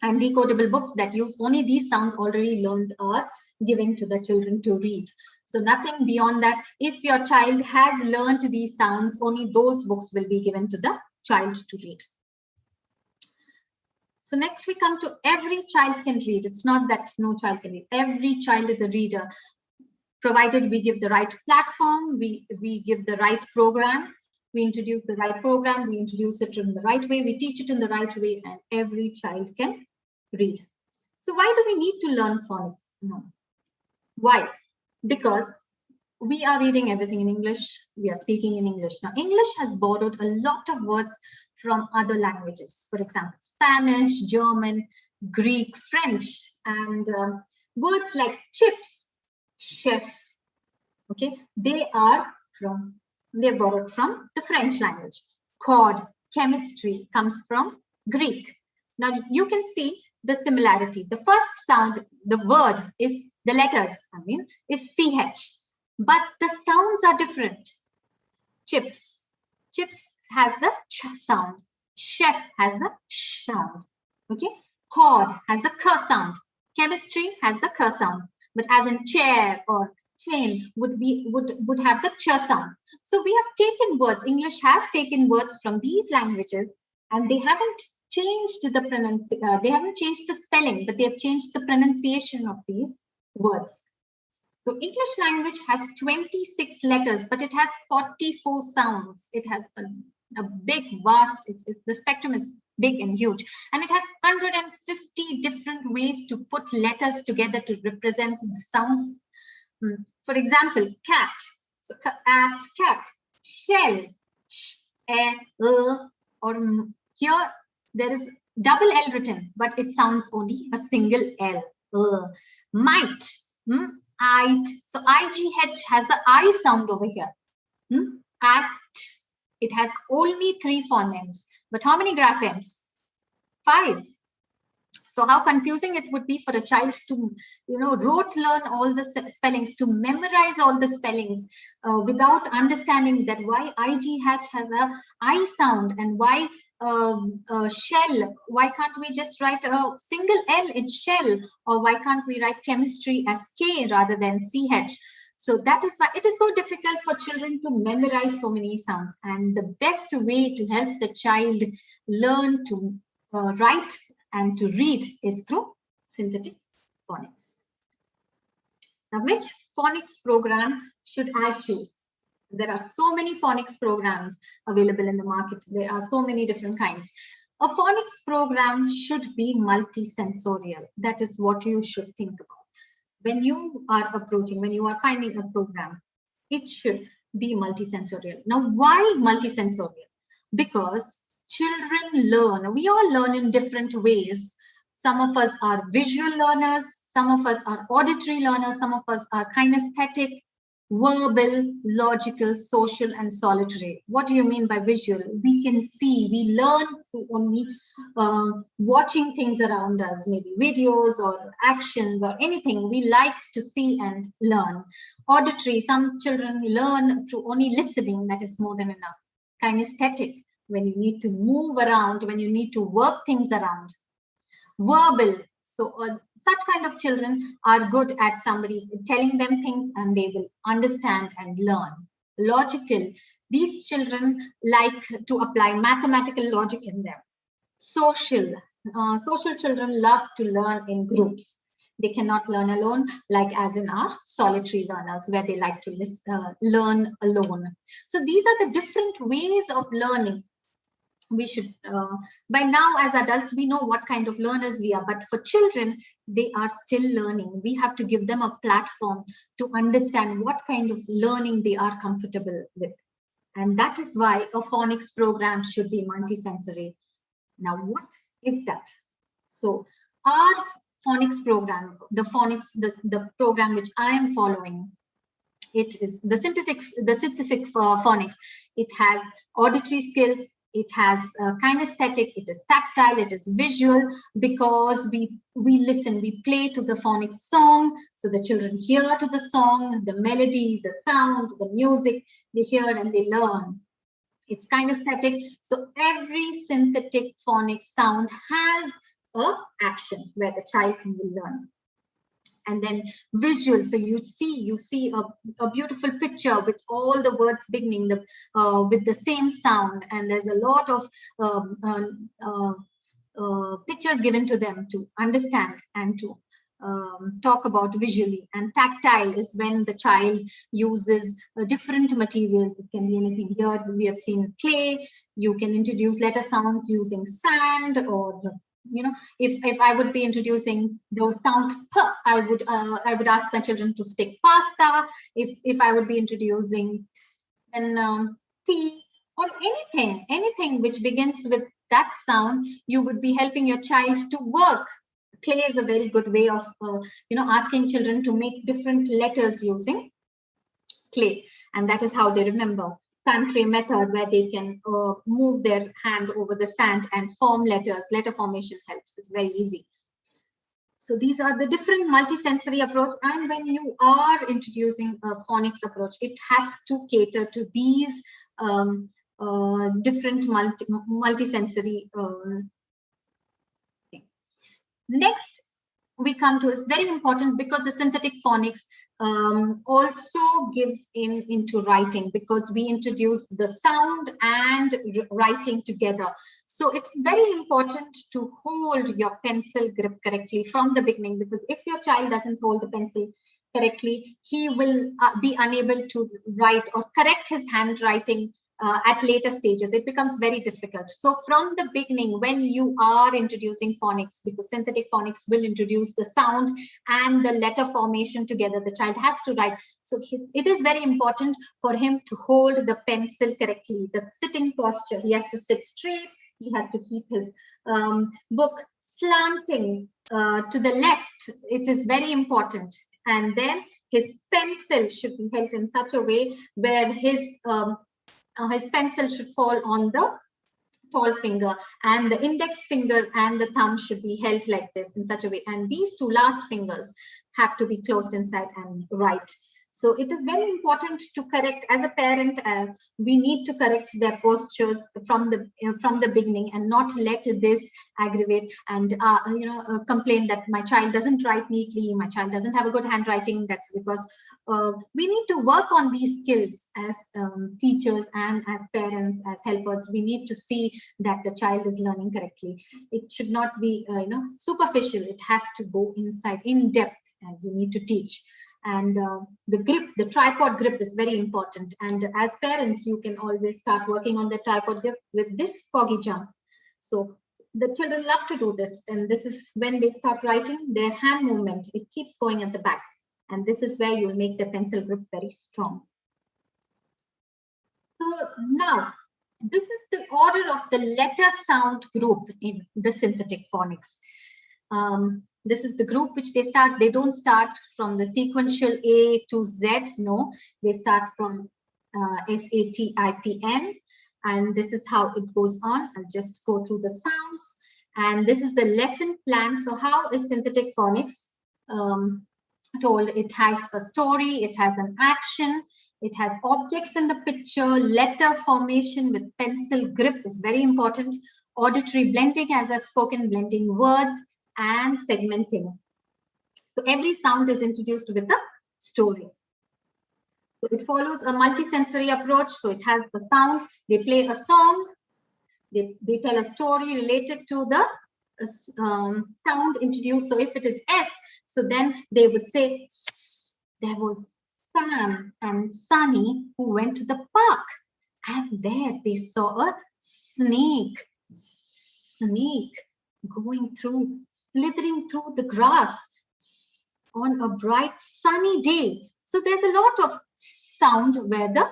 And decodable books that use only these sounds already learned are given to the children to read. So nothing beyond that. If your child has learned these sounds, only those books will be given to the child to read. So next we come to every child can read. It's not that no child can read. Every child is a reader, provided we give the right platform, we give the right program. We introduce the right program, we introduce it in the right way, we teach it in the right way, and every child can read. So why do we need to learn phonics? No. Why? Because we are reading everything in English, we are speaking in English. Now, English has borrowed a lot of words from other languages. For example, Spanish, German, Greek, French, and words like chips, chef, okay, they're borrowed from the French language. Chord, chemistry comes from Greek. Now you can see the similarity. The first sound, the word is the letters, is CH, but the sounds are different. Chips has the ch sound. Chef has the sh sound. Okay. Chord has the k sound. Chemistry has the k sound. But as in chair or chain would have the ch sound. So we have taken words. English has taken words from these languages, and they haven't changed the they haven't changed the spelling, but they have changed the pronunciation of these words. So English language has 26 letters, but it has 44 sounds. It has a big, vast, the spectrum is big and huge. And it has 150 different ways to put letters together to represent the sounds. For example, cat. So at, cat. Shell. Sh, or here there is double L written, but it sounds only a single L. Might. It. So IGH has the I sound over here. Act. It has only 3 phonemes. But how many graphemes? 5. So how confusing it would be for a child to, rote learn all the spellings, to memorize all the spellings without understanding that why IGH has a I sound and why shell, why can't we just write a single L in shell, or why can't we write chemistry as K rather than CH? So that is why it is so difficult for children to memorize so many sounds. And the best way to help the child learn to write and to read is through synthetic phonics. Now, which phonics program should I choose? There are so many phonics programs available in the market. There are so many different kinds. A phonics program should be multisensorial. That is what you should think about. When you are approaching, when you are finding a program, it should be multisensorial. Now, why multisensorial? Because children learn. We all learn in different ways. Some of us are visual learners. Some of us are auditory learners. Some of us are kinesthetic, verbal, logical, social, and solitary. What do you mean by visual? We can see, we learn through only watching things around us, maybe videos or actions or anything. We like to see and learn. Auditory, some children learn through only listening. That is more than enough. Kinesthetic, when you need to move around, when you need to work things around. Verbal, so such kind of children are good at somebody telling them things and they will understand and learn. Logical, these children like to apply mathematical logic in them. Social, social children love to learn in groups. They cannot learn alone, like as in our solitary learners, where they like to learn alone. So these are the different ways of learning. We should, by now as adults, we know what kind of learners we are, but for children, they are still learning. We have to give them a platform to understand what kind of learning they are comfortable with. And that is why a phonics program should be multisensory. Now, what is that? So our phonics program, the program which I am following, it is the synthetic phonics. It has auditory skills, it has kinesthetic, it is tactile, it is visual, because we listen, we play to the phonics song, so the children hear to the song, the melody, the sound, the music, they hear and they learn. It's kinesthetic, so every synthetic phonics sound has a action where the child will learn. And then visual, so you see a beautiful picture with all the words beginning with the same sound, and there's a lot of pictures given to them to understand and to talk about visually. And tactile is when the child uses different materials. It can be anything. Here we have seen clay. You can introduce letter sounds using sand, or if I would be introducing those sounds, I would ask my children to stick pasta. If I would be introducing tea or anything which begins with that sound, you would be helping your child to work. Clay is a very good way of asking children to make different letters using clay, and that is how they remember. Country method, where they can move their hand over the sand and form letters. Letter formation helps. It's very easy. So these are the different multisensory approach. And when you are introducing a phonics approach, it has to cater to these different multisensory. Next, we come to is very important, because the synthetic phonics also gives into writing, because we introduce the sound and writing together. So it's very important to hold your pencil grip correctly from the beginning, because if your child doesn't hold the pencil correctly, he will be unable to write or correct his handwriting at later stages. It becomes very difficult. So from the beginning, when you are introducing phonics, because synthetic phonics will introduce the sound and the letter formation together, the child has to write. So it is very important for him to hold the pencil correctly. The sitting posture, he has to sit straight. He has to keep his book slanting to the left. It is very important. And then his pencil should be held in such a way where his pencil should fall on the tall finger, and the index finger and the thumb should be held like this in such a way. And these two last fingers have to be closed inside and right. So it is very important to correct, as a parent, we need to correct their postures from the beginning, and not let this aggravate and complain that my child doesn't write neatly, my child doesn't have a good handwriting. That's because we need to work on these skills as teachers and as parents, as helpers. We need to see that the child is learning correctly. It should not be superficial. It has to go inside, in depth, and you need to teach. And the grip, the tripod grip, is very important. And as parents, you can always start working on the tripod grip with this foggy jump. So the children love to do this. And this is when they start writing, their hand movement, it keeps going at the back. And this is where you'll make the pencil grip very strong. So now, this is the order of the letter sound group in the synthetic phonics. This is the group which they start. They don't start from the sequential A to Z. No, they start from SATIPM. And this is how it goes on. I'll just go through the sounds. And this is the lesson plan. So how is synthetic phonics told? It has a story, it has an action, it has objects in the picture, letter formation with pencil grip is very important, auditory blending, as I've spoken, blending words, and segmenting. So every sound is introduced with a story. So it follows a multisensory approach. So it has the sound, they play a song, they tell a story related to the sound introduced. So if it is S, So then they would say, there was Sam and Sunny who went to the park, and there they saw a snake going through, slithering through the grass on a bright sunny day. So there's a lot of sound where the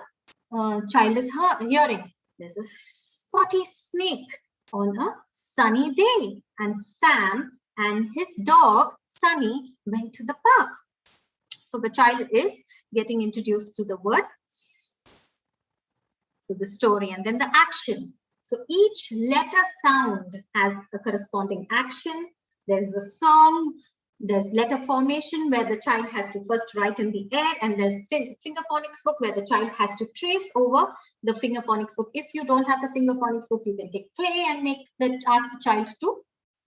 child is hearing. There's a spotty snake on a sunny day, and Sam and his dog Sunny went to the park. So the child is getting introduced to the word. So the story and then the action. So each letter sound has a corresponding action. There's the song, there's letter formation where the child has to first write in the air, and there's finger phonics book where the child has to trace over the finger phonics book. If you don't have the finger phonics book, you can take clay and ask the child to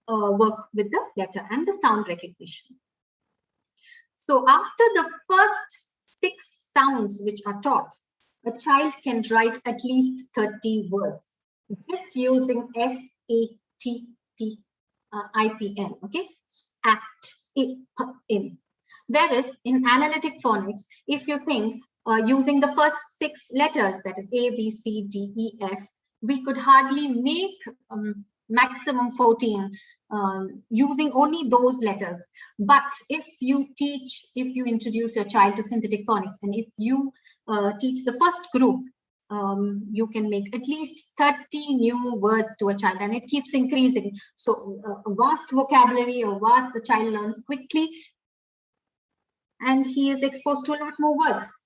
work with the letter and the sound recognition. So after the first 6 sounds which are taught, a child can write at least 30 words just using SATPIPN, okay? In. Whereas in analytic phonics, if you think using the first 6 letters, that is A, B, C, D, E, F, we could hardly make maximum 14 using only those letters. But if you introduce your child to synthetic phonics, and if you teach the first group, you can make at least 30 new words to a child, and it keeps increasing. So a vast vocabulary, the child learns quickly, and he is exposed to a lot more words.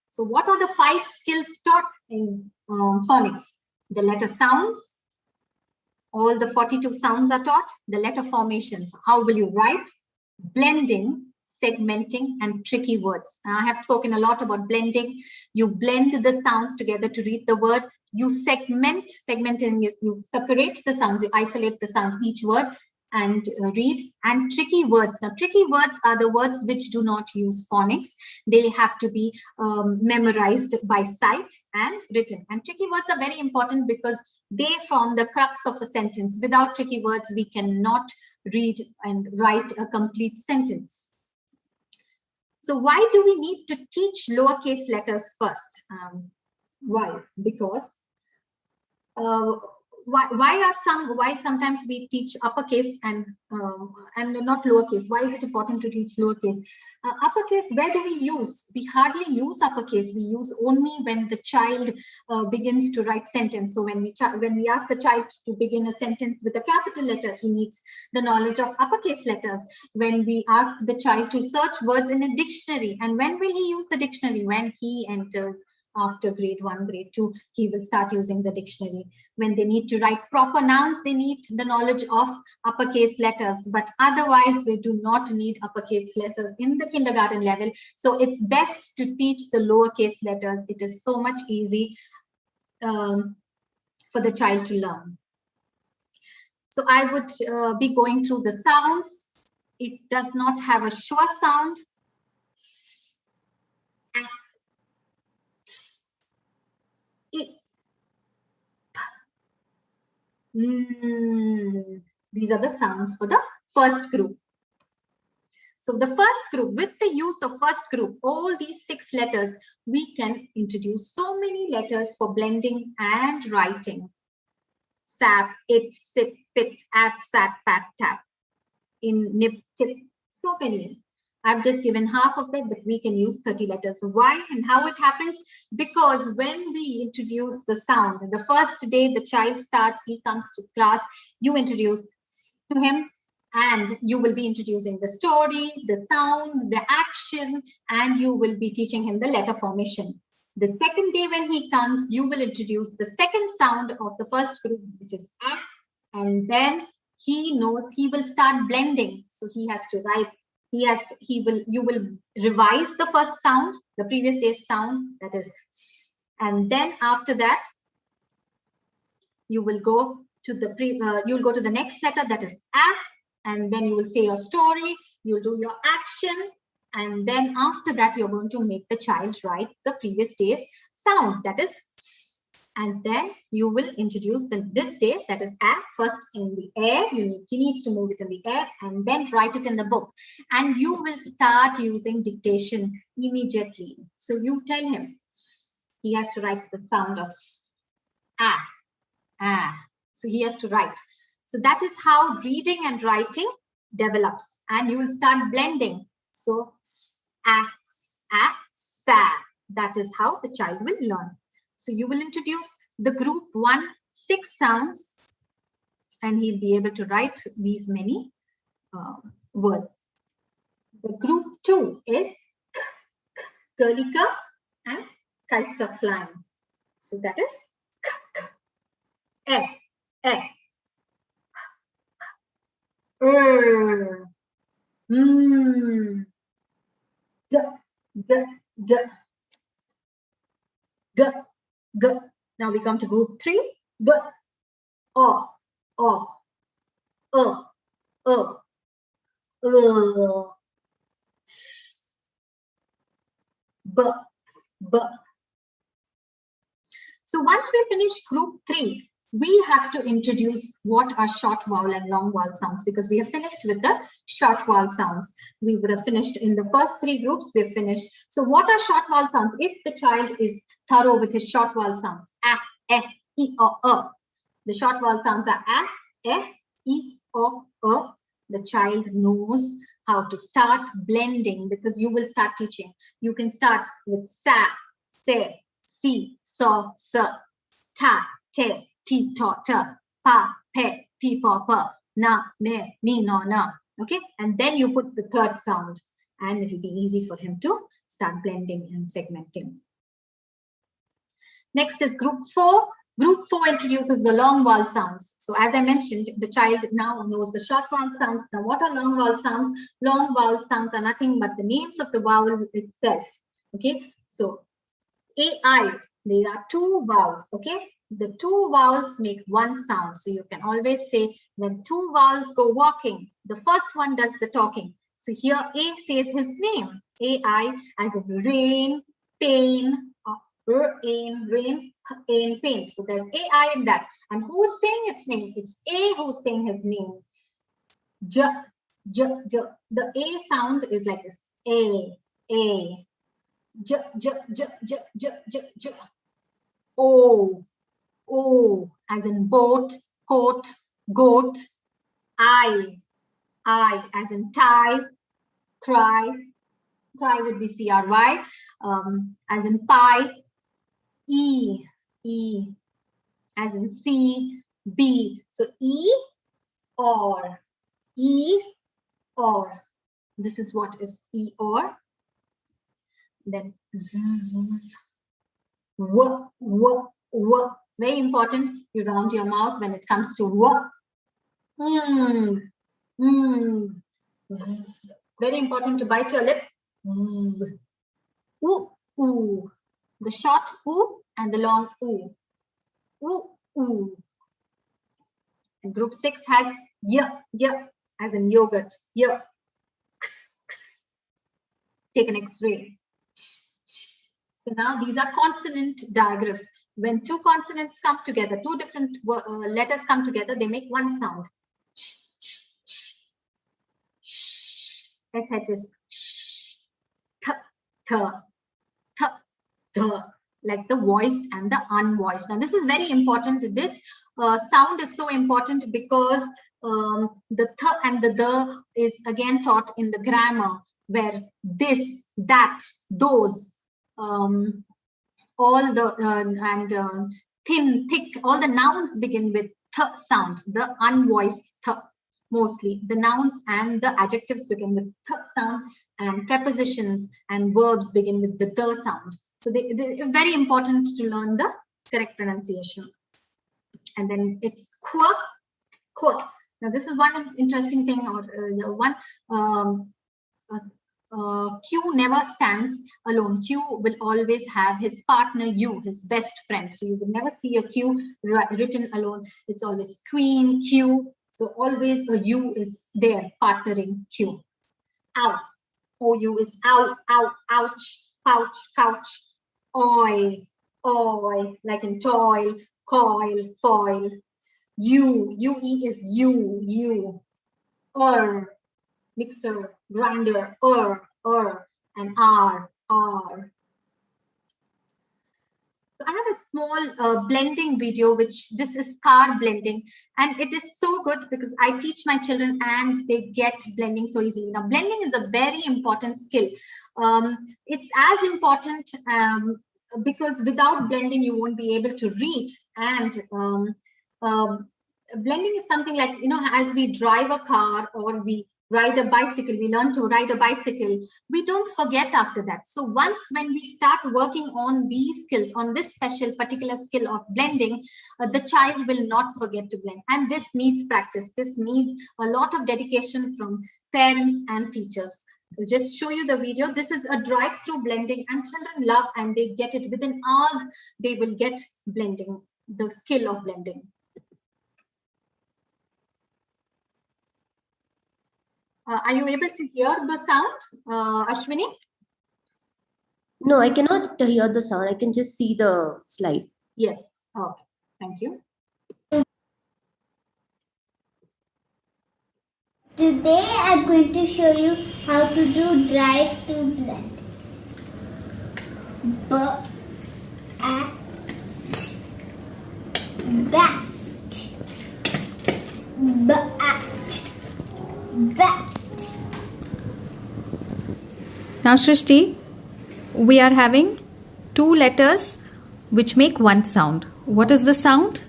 So what are the 5 skills taught in phonics? The letter sounds, all the 42 sounds are taught. The letter formation, so how will you write? Blending, segmenting, and tricky words. I have spoken a lot about blending. You blend the sounds together to read the word. You segment. Segmenting is you separate the sounds, you isolate the sounds, each word, and read. And tricky words. Now, tricky words are the words which do not use phonics. They have to be memorized by sight and written. And tricky words are very important because they form the crux of a sentence. Without tricky words, we cannot read and write a complete sentence. So why do we need to teach lowercase letters first? Why? Because why sometimes we teach uppercase and not lowercase? Why is it important to teach lowercase? Uppercase, where do we use? We hardly use uppercase. We use only when the child begins to write sentence. So when we ask the child to begin a sentence with a capital letter, he needs the knowledge of uppercase letters. When we ask the child to search words in a dictionary, and when will he use the dictionary? When he enters after grade 1, grade 2, he will start using the dictionary. When they need to write proper nouns, they need the knowledge of uppercase letters, but otherwise they do not need uppercase letters in the kindergarten level. So it's best to teach the lowercase letters. It is so much easy for the child to learn. So I would be going through the sounds. It does not have a schwa sound. These are the sounds for the first group. So the first group, with the use of first group, all these 6 letters, we can introduce so many letters for blending and writing. Sap, it, sip, pit, at, sat, pat, tap. In, nip, tip, so many. I've just given half of it, but we can use 30 letters. Why and how it happens? Because when we introduce the sound, the first day the child starts, he comes to class, you introduce to him, and you will be introducing the story, the sound, the action, and you will be teaching him the letter formation. The second day when he comes, you will introduce the second sound of the first group, which is A, and then he knows he will start blending. So he has to write. You will revise the first sound, the previous day's sound, that is S, and then after that you will go to the next letter, that is A, and then you will say your story, you'll do your action, and then after that you're going to make the child write the previous day's sound, that is S. And then you will introduce this days, that is a, first in the air. He needs to move it in the air and then write it in the book. And you will start using dictation immediately. So you tell him, he has to write the sound of a. So he has to write. So that is how reading and writing develops. And you will start blending. So a, sa. That is how the child will learn. So you will introduce the group 1, 6 sounds, and he'll be able to write these many words. The group 2 is curly k, and kites are flying. So that is k, e, d, d, d, g, g. Now we come to group 3. B, o, b, b. So once we finish group 3, we have to introduce what are short vowel and long vowel sounds, because we have finished with the short vowel sounds. We would have finished in the first 3 groups, we have finished. So what are short vowel sounds? If the child is thorough with his short vowel sounds, a, e, o, the short vowel sounds are a, e, o, the child knows how to start blending, because you will start teaching. You can start with sa, se, si, so, sa, ta, te, ti, to, ta, pa, pe, pi, po, pa, na, ne, ni, no, na. Okay, and then you put the third sound, and it will be easy for him to start blending and segmenting. Next is group 4. Group 4 introduces the long vowel sounds. So as I mentioned, the child now knows the short vowel sounds. Now what are long vowel sounds? Long vowel sounds are nothing but the names of the vowel itself. Okay, so AI, there are 2 vowels. Okay, the 2 vowels make one sound. So you can always say when 2 vowels go walking, the first one does the talking. So here A says his name. AI as in rain, pain, rain, pain. So there's AI in that. And who's saying its name? It's A who's saying his name. J, j, j. The A sound is like this. A. J, j, j, j, j, j, j. O, as in boat, coat, goat. I as in tie, cry. Cry would be CRY. As in pie. E as in C, B. So E or. This is what is E or. Then Z, W. It's very important you round your mouth when it comes to W. Very important to bite your lip. Oo. The short oo and the long oo. Oo. And group 6 has y as in yogurt. Y. X. Take an X-ray. So now these are consonant diagrams. When 2 consonants come together, 2 different letters come together, they make one sound. SH is th, like the voiced and the unvoiced. Now this is very important. This sound is so important because the th and the is again taught in the grammar, where this, that, those, all the thin, thick, all the nouns begin with th sound, the unvoiced th. Mostly the nouns and the adjectives begin with th sound, and prepositions and verbs begin with the sound. So they're very important to learn the correct pronunciation. And then it's qua. Now this is one interesting thing, or Q never stands alone. Q will always have his partner U, his best friend. So you will never see a Q written alone. It's always queen, Q. So always a U is there partnering Q. Ow. OU is ow, ouch, pouch, couch. Oi. Oil, like in toil, coil, foil. UE is you. Mixer, grinder, and R. So I have a small blending video, which this is car blending, and it is so good because I teach my children and they get blending so easily. Now, blending is a very important skill. It's as important because without blending, you won't be able to read. And blending is something like, as we drive a car or we ride a bicycle, we learn to ride a bicycle, we don't forget after that. So once when we start working on these skills, on this particular skill of blending, the child will not forget to blend. And this needs practice. This needs a lot of dedication from parents and teachers. I'll just show you the video. This is a drive-through blending, and children love and they get it. Within hours, they will get blending, the skill of blending. Are you able to hear the sound, Ashwini? No, I cannot hear the sound. I can just see the slide. Yes. Okay. Thank you. Today I'm going to show you how to do drive to blend. Bat, bat. Now Shrishti, we are having two letters which make one sound. What is the sound?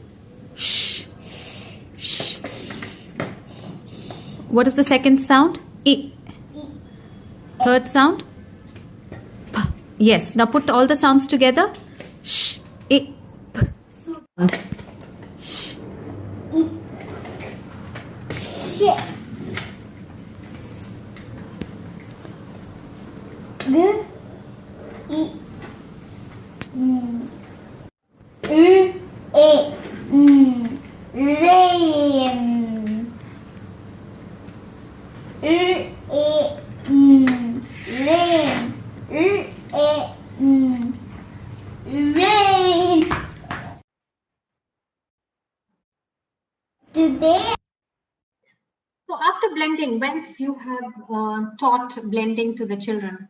Sh. Sh. What is the second sound? I. Third sound? P. Yes. Now put all the sounds together. Sh. I. P. Sh. Shit. Rain. Today. So after blending, once you have taught blending to the children,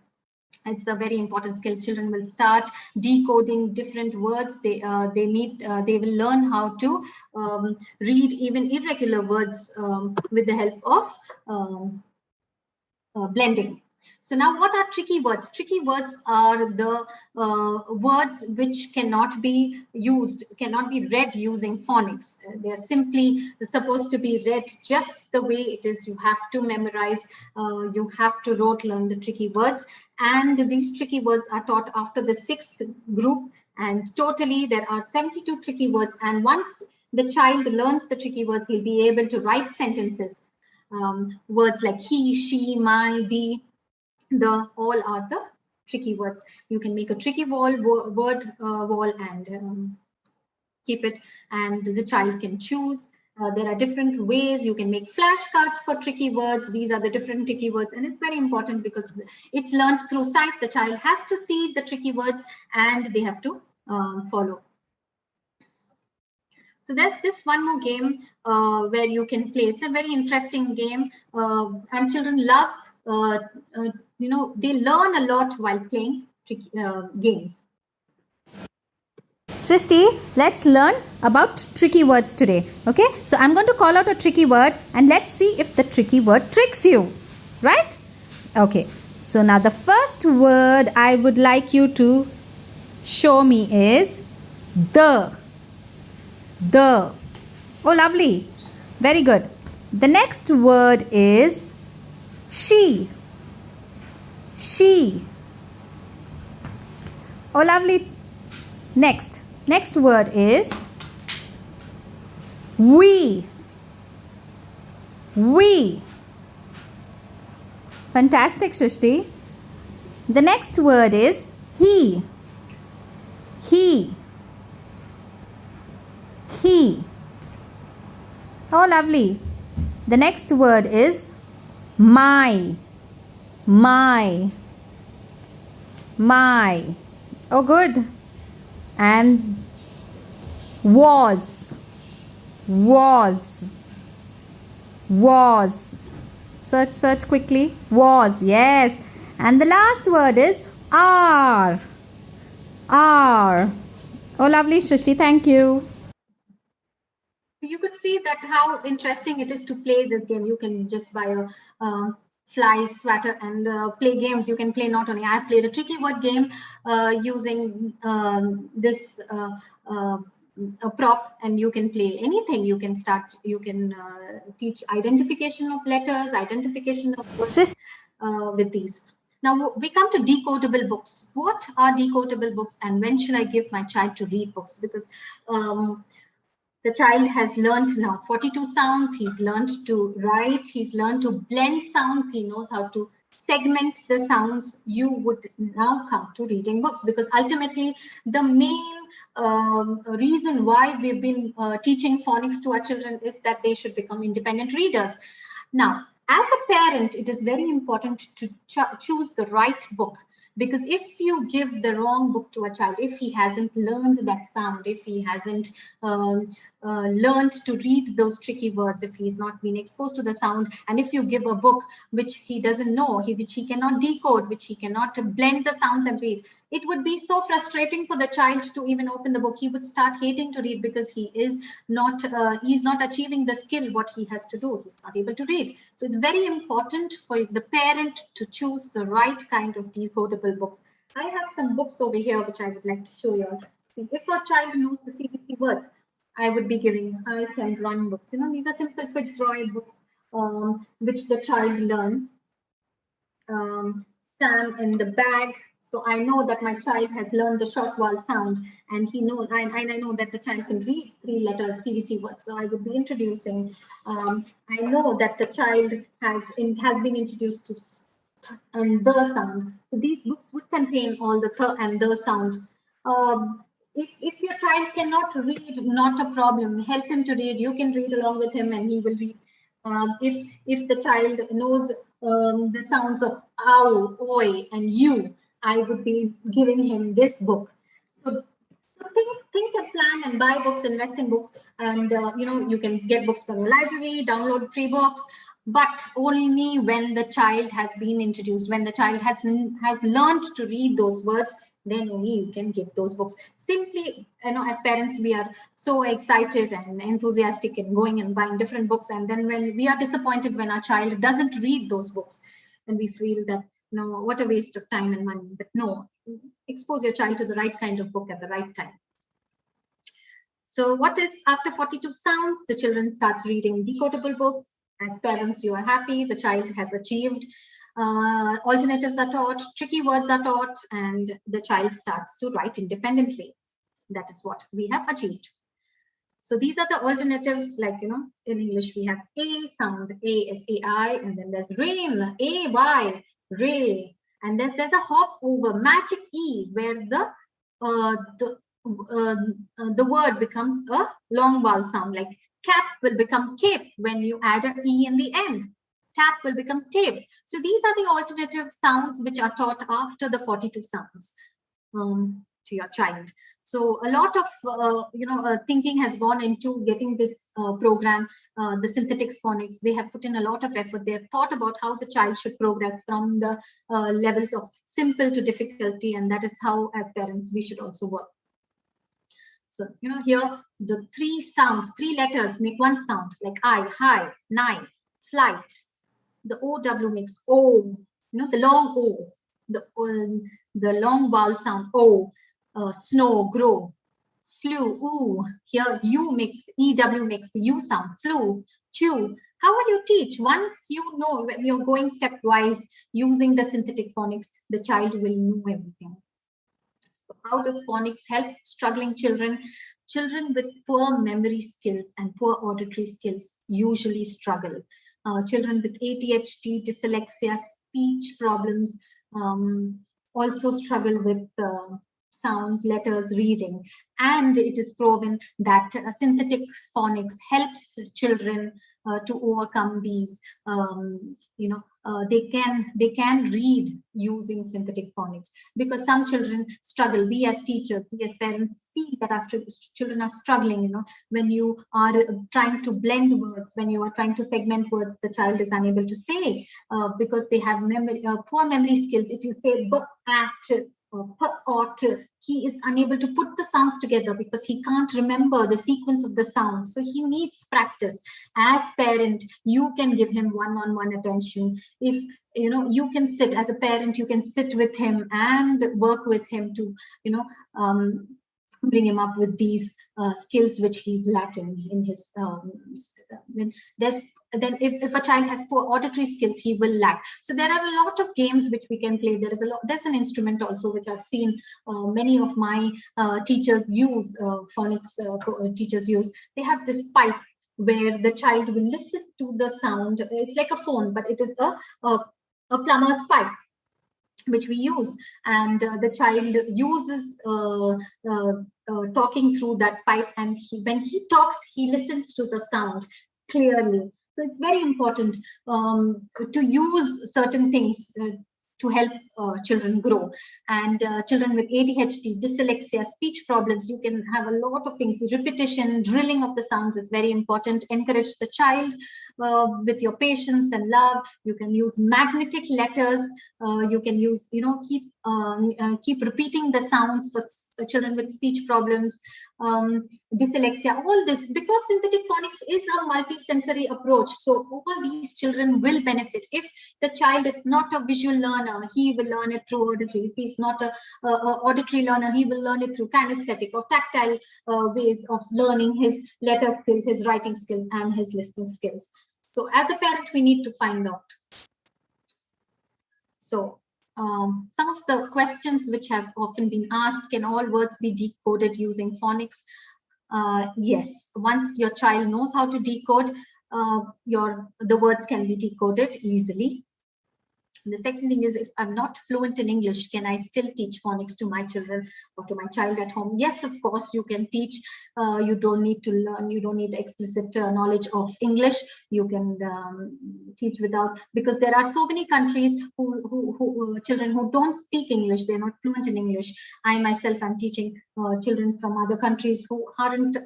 it's a very important skill. Children will start decoding different words. They will learn how to read even irregular words with the help of blending. So now, what are tricky words? Tricky words are the words which cannot be read using phonics. They're simply supposed to be read just the way it is. You have to memorize, you have to rote learn the tricky words. And these tricky words are taught after the 6th group. And totally, there are 72 tricky words. And once the child learns the tricky words, he'll be able to write sentences. Words like he, she, my, the, all are the tricky words. You can make a tricky word wall and keep it, and the child can choose. There are different ways. You can make flashcards for tricky words. These are the different tricky words, and it's very important because it's learned through sight. The child has to see the tricky words and they have to follow. So there's this one more game where you can play. It's a very interesting game, and children love. They learn a lot while playing tricky games. Shrishti, let's learn about tricky words today. Okay, so I'm going to call out a tricky word and let's see if the tricky word tricks you. Right? Okay, so now the first word I would like you to show me is the. The. Oh, lovely. Very good. The next word is she. She. Oh, lovely. Next word is we. We. Fantastic, Shrishti. The next word is he. He. He. Oh, lovely. The next word is my. My. My. Oh, good. And was. Search quickly. Was, yes. And the last word is are. Oh, lovely, Shrishti. Thank you. You could see that how interesting it is to play this game. You can just buy a fly swatter and play games. You can play not only, I played a tricky word game using this a prop, and you can play anything. You can start, you can teach identification of letters, identification of words with these. Now we come to decodable books. What are decodable books, and when should I give my child to read books? Because the child has learned now 42 sounds. He's learned to write. He's learned to blend sounds. He knows how to segment the sounds. You would now come to reading books, because ultimately the main reason why we've been teaching phonics to our children is that they should become independent readers. Now, as a parent, it is very important to choose the right book, because if you give the wrong book to a child, if he hasn't learned that sound, if he hasn't learned to read those tricky words, if he's not been exposed to the sound, and if you give a book which he doesn't know, which he cannot decode, which he cannot blend the sounds and read, it would be so frustrating for the child to even open the book. He would start hating to read, because he's not achieving the skill what he has to do. He's not able to read. So it's very important for the parent to choose the right kind of decodable books. I have some books over here which I would like to show you. See, if a child knows the CBC words, I would be giving I Can Run books. You know, these are simple Fitzroy books which the child learns. Sam in the bag. So I know that my child has learned the short vowel sound, and he knows, and I know that the child can read 3 letters CVC words. So I would be introducing. I know that the child has been introduced to th and the sound. So these books would contain all the th and the sound. If your child cannot read, not a problem. Help him to read. You can read along with him, and he will read. If the child knows the sounds of ow, oi, and you, I would be giving him this book. So think and plan and buy books, invest in books, and you can get books from your library, download free books, but only when the child has been introduced, when the child has learned to read those words, then only you can give those books. Simply, as parents, we are so excited and enthusiastic in going and buying different books, and then when we are disappointed when our child doesn't read those books, and we feel that, what a waste of time and money. But no, expose your child to the right kind of book at the right time. So what is after 42 sounds? The children start reading decodable books. As parents, you are happy. The child has achieved. Alternatives are taught, tricky words are taught, and the child starts to write independently. That is what we have achieved. So these are the alternatives, like, in English, we have A sound, A, S-A-I, and then there's rain, A-Y, ray. And then there's a hop over, magic E, where the word becomes a long vowel sound, like cap will become cape when you add an E in the end. Tap will become tape. So these are the alternative sounds which are taught after the 42 sounds to your child. So a lot of thinking has gone into getting this program, the synthetics phonics. They have put in a lot of effort. They have thought about how the child should progress from the levels of simple to difficulty, and that is how, as parents, we should also work. So, here the 3 sounds, 3 letters make one sound, like I, high, nine, flight. The OW makes O, the long O, the long vowel sound O, snow, grow, flew, ooh. Here U makes, EW makes the U sound, flew, chew. How will you teach? Once you know, when you're going stepwise using the synthetic phonics, the child will know everything. How does phonics help struggling children? Children with poor memory skills and poor auditory skills usually struggle. Children with ADHD, dyslexia, speech problems also struggle with sounds, letters, reading. And it is proven that synthetic phonics helps children to overcome these, they can read using synthetic phonics, because some children struggle. We as teachers, we as parents see that our children are struggling. When you are trying to blend words, when you are trying to segment words, the child is unable to say because they have poor memory skills. If you say b, at, ought, he is unable to put the sounds together because he can't remember the sequence of the sounds. So he needs practice. As parent, you can give him one-on-one attention. If you can sit as a parent, you can sit with him and work with him to bring him up with these skills which he's lacking in his. Then if a child has poor auditory skills, he will lack. So there are a lot of games which we can play. There's an instrument also which I've seen many of my teachers use, phonics teachers use. They have this pipe where the child will listen to the sound. It's like a phone, but it is a plumber's pipe which we use, and the child uses talking through that pipe, and when he talks, he listens to the sound clearly. So it's very important to use certain things to help children grow. And children with ADHD, dyslexia, speech problems, you can have a lot of things. Repetition, drilling of the sounds is very important. Encourage the child with your patience and love. You can use magnetic letters. You can use, keep repeating the sounds for children with speech problems, dyslexia, all this, because synthetic phonics is a multi-sensory approach. So all these children will benefit. If the child is not a visual learner, he will learn it through auditory. If he's not a auditory learner, he will learn it through kinesthetic or tactile ways of learning his letter skills, his writing skills, and his listening skills. So as a parent, we need to find out. So some of the questions which have often been asked: can all words be decoded using phonics? Yes, once your child knows how to decode, the words can be decoded easily. And the second thing is, if I'm not fluent in English, can I still teach phonics to my children or to my child at home? Yes, of course, you can teach. You don't need to learn. You don't need explicit knowledge of English. You can teach without, because there are so many countries who children who don't speak English. They're not fluent in English. I myself am teaching children from other countries who aren't,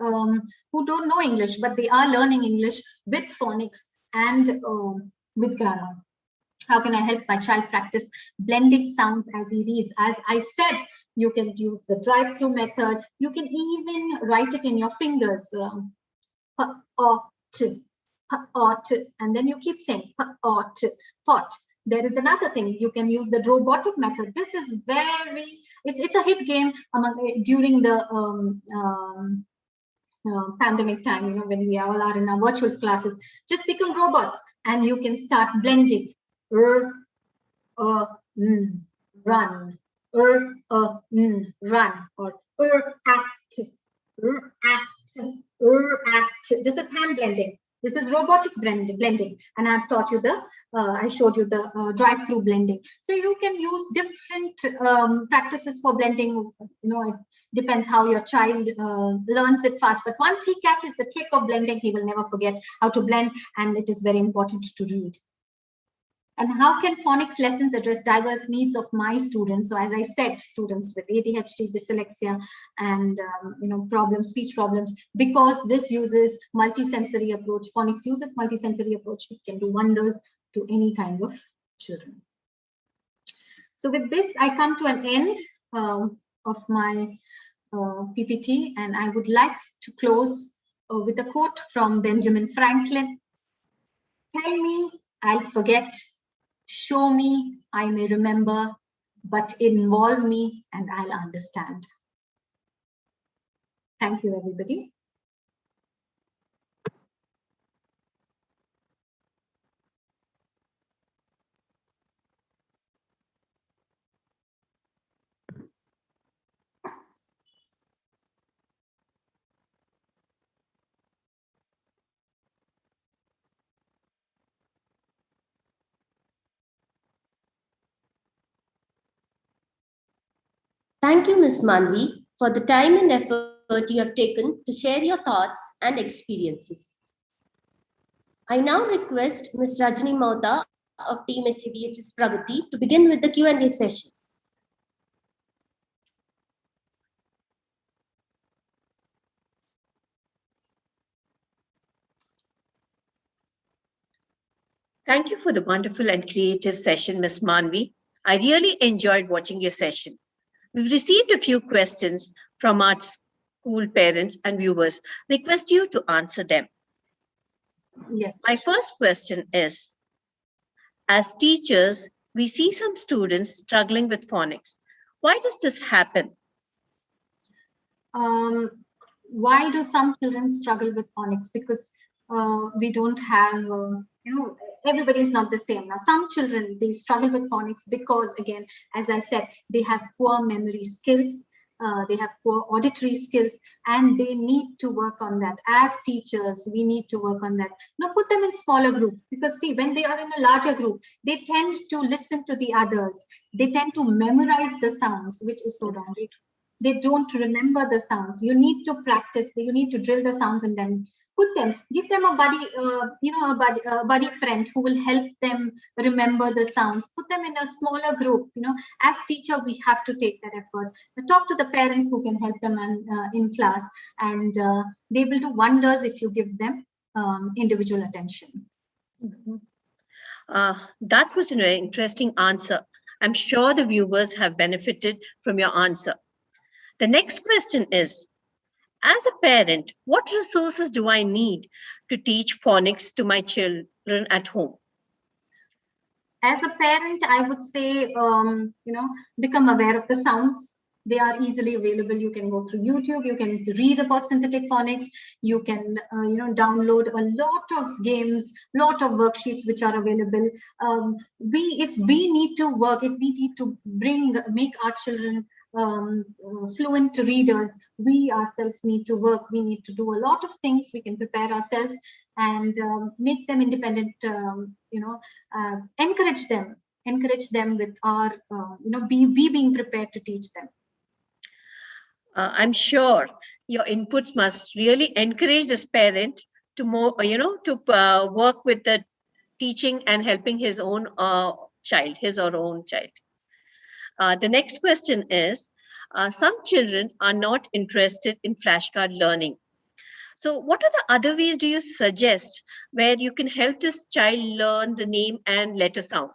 who don't know English, but they are learning English with phonics and with grammar. How can I help my child practice blending sounds as he reads? As I said, you can use the drive-through method. You can even write it in your fingers. And then you keep saying pot. There is another thing. You can use the robotic method. This is it's a hit game during the pandemic time, when we all are in our virtual classes. Just become robots and you can start blending. Run, run, or act. This is hand blending. This is robotic blending, and I've taught you I showed you the drive-through blending. So you can use different practices for blending. It depends how your child learns it fast. But once he catches the trick of blending, he will never forget how to blend, and it is very important to read. And how can phonics lessons address diverse needs of my students? So as I said, students with ADHD, dyslexia, and speech problems, because this uses multisensory approach. Phonics uses multisensory approach. It can do wonders to any kind of children. So with this, I come to an end of my PPT, and I would like to close with a quote from Benjamin Franklin. Tell me, I'll forget. Show me, I may remember, but involve me and I'll understand. Thank you, everybody. Thank you, Ms. Maanvi, for the time and effort you have taken to share your thoughts and experiences. I now request Ms. Rajni Mauta of Team SJBHS Pragati to begin with the Q&A session. Thank you for the wonderful and creative session, Ms. Maanvi. I really enjoyed watching your session. We've received a few questions from our school parents and viewers. Request you to answer them. Yes. My first question is, as teachers, we see some students struggling with phonics. Why does this happen? Why do some children struggle with phonics? Because we don't have, everybody is not the same. Now, some children, they struggle with phonics because, again, as I said, they have poor memory skills, they have poor auditory skills, and they need to work on that. As teachers, we need to work on that. Now, put them in smaller groups, because see, when they are in a larger group, they tend to listen to the others. They tend to memorize the sounds, which is so wrong. They don't remember the sounds. You need to practice. You need to drill the sounds in them. Put them, give them a buddy, a buddy friend who will help them remember the sounds. Put them in a smaller group. As teacher, we have to take that effort. Talk to the parents who can help them in class, and they will do wonders if you give them individual attention. That was an interesting answer. I'm sure the viewers have benefited from your answer. The next question is, as a parent, what resources do I need to teach phonics to my children at home? As a parent, I would say, become aware of the sounds. They are easily available. You can go through YouTube. You can read about synthetic phonics. You can, download a lot of games, lot of worksheets which are available. If we need to work, if we need to make our children fluent readers, we ourselves need to work. We need to do a lot of things. We can prepare ourselves and make them independent. Encourage them with our, being prepared to teach them. I'm sure your inputs must really encourage this parent to work with the teaching and helping his or own child. The next question is, some children are not interested in flashcard learning. So what are the other ways do you suggest where you can help this child learn the name and letter sound?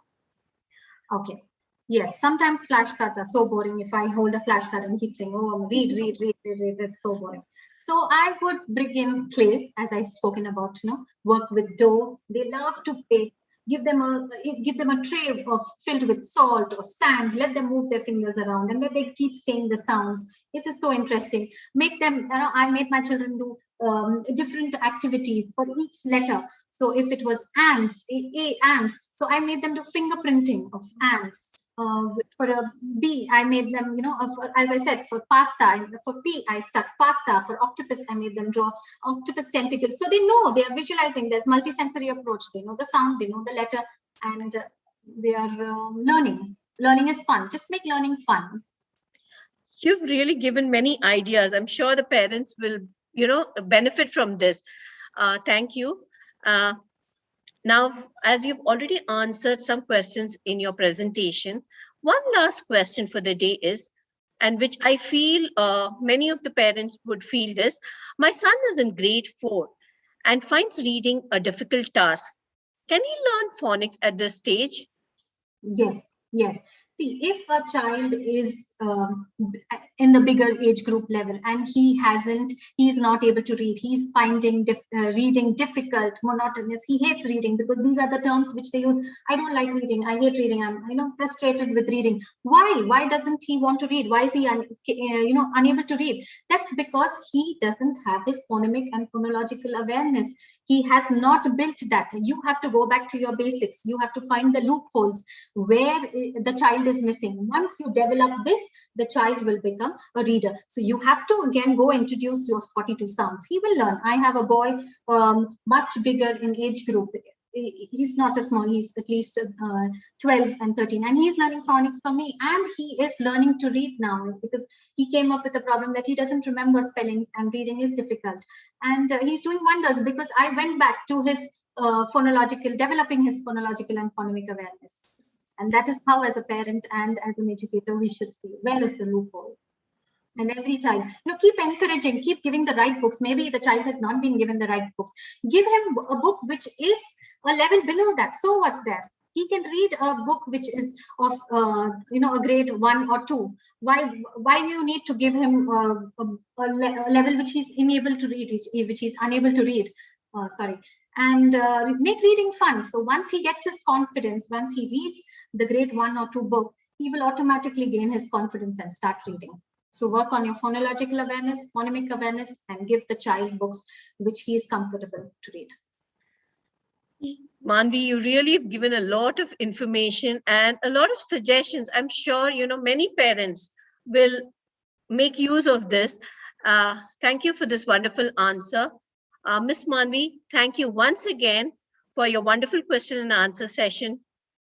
Okay. Yes, sometimes flashcards are so boring. If I hold a flashcard and keep saying, oh, read, it's so boring. So I would bring in clay, as I've spoken about, work with dough. They love to play. Give them a tray filled with salt or sand. Let them move their fingers around, and let they keep saying the sounds. It is so interesting. Make them. I made my children do different activities for each letter. So if it was ants, ants. So I made them do fingerprinting of ants. For a B, I made them, as I said, for pasta. For P, I stuck pasta. For octopus, I made them draw octopus tentacles. So they know, they are visualizing. There's multisensory approach. They know the sound, they know the letter, and they are learning. Learning is fun. Just make learning fun. You've really given many ideas. I'm sure the parents will, benefit from this. Thank you. Now, as you've already answered some questions in your presentation, one last question for the day is, and which I feel many of the parents would feel this, my son is in grade 4 and finds reading a difficult task. Can he learn phonics at this stage? Yes. See, if a child is in the bigger age group level and he's not able to read, he's finding reading difficult, monotonous, he hates reading because these are the terms which they use. I don't like reading, I hate reading, I'm frustrated with reading. Why doesn't he want to read? Why is he unable to read? That's because he doesn't have his phonemic and phonological awareness. He has not built that. You have to go back to your basics. You have to find the loopholes where the child is missing. Once you develop this, the child will become a reader. So you have to again go introduce your 42 sounds. He will learn. I have a boy much bigger in age group. He's not a small, he's at least 12 and 13, and he's learning phonics from me, and he is learning to read now because he came up with a problem that he doesn't remember spelling and reading is difficult, and he's doing wonders because I went back to his developing his phonological and phonemic awareness. And that is how, as a parent and as an educator, we should see where is the loophole. And every child, keep encouraging, keep giving the right books. Maybe the child has not been given the right books. Give him a book which is a level below that. So what's there? He can read a book which is of, a grade 1 or 2. Why do you need to give him a level which he's unable to read, which he's unable to read? And make reading fun. So once he gets his confidence, once he reads the grade 1 or 2 book, he will automatically gain his confidence and start reading. So work on your phonological awareness, phonemic awareness, and give the child books which he is comfortable to read. Maanvi, you really have given a lot of information and a lot of suggestions. I'm sure, many parents will make use of this. Thank you for this wonderful answer. Miss Maanvi, thank you once again for your wonderful question and answer session.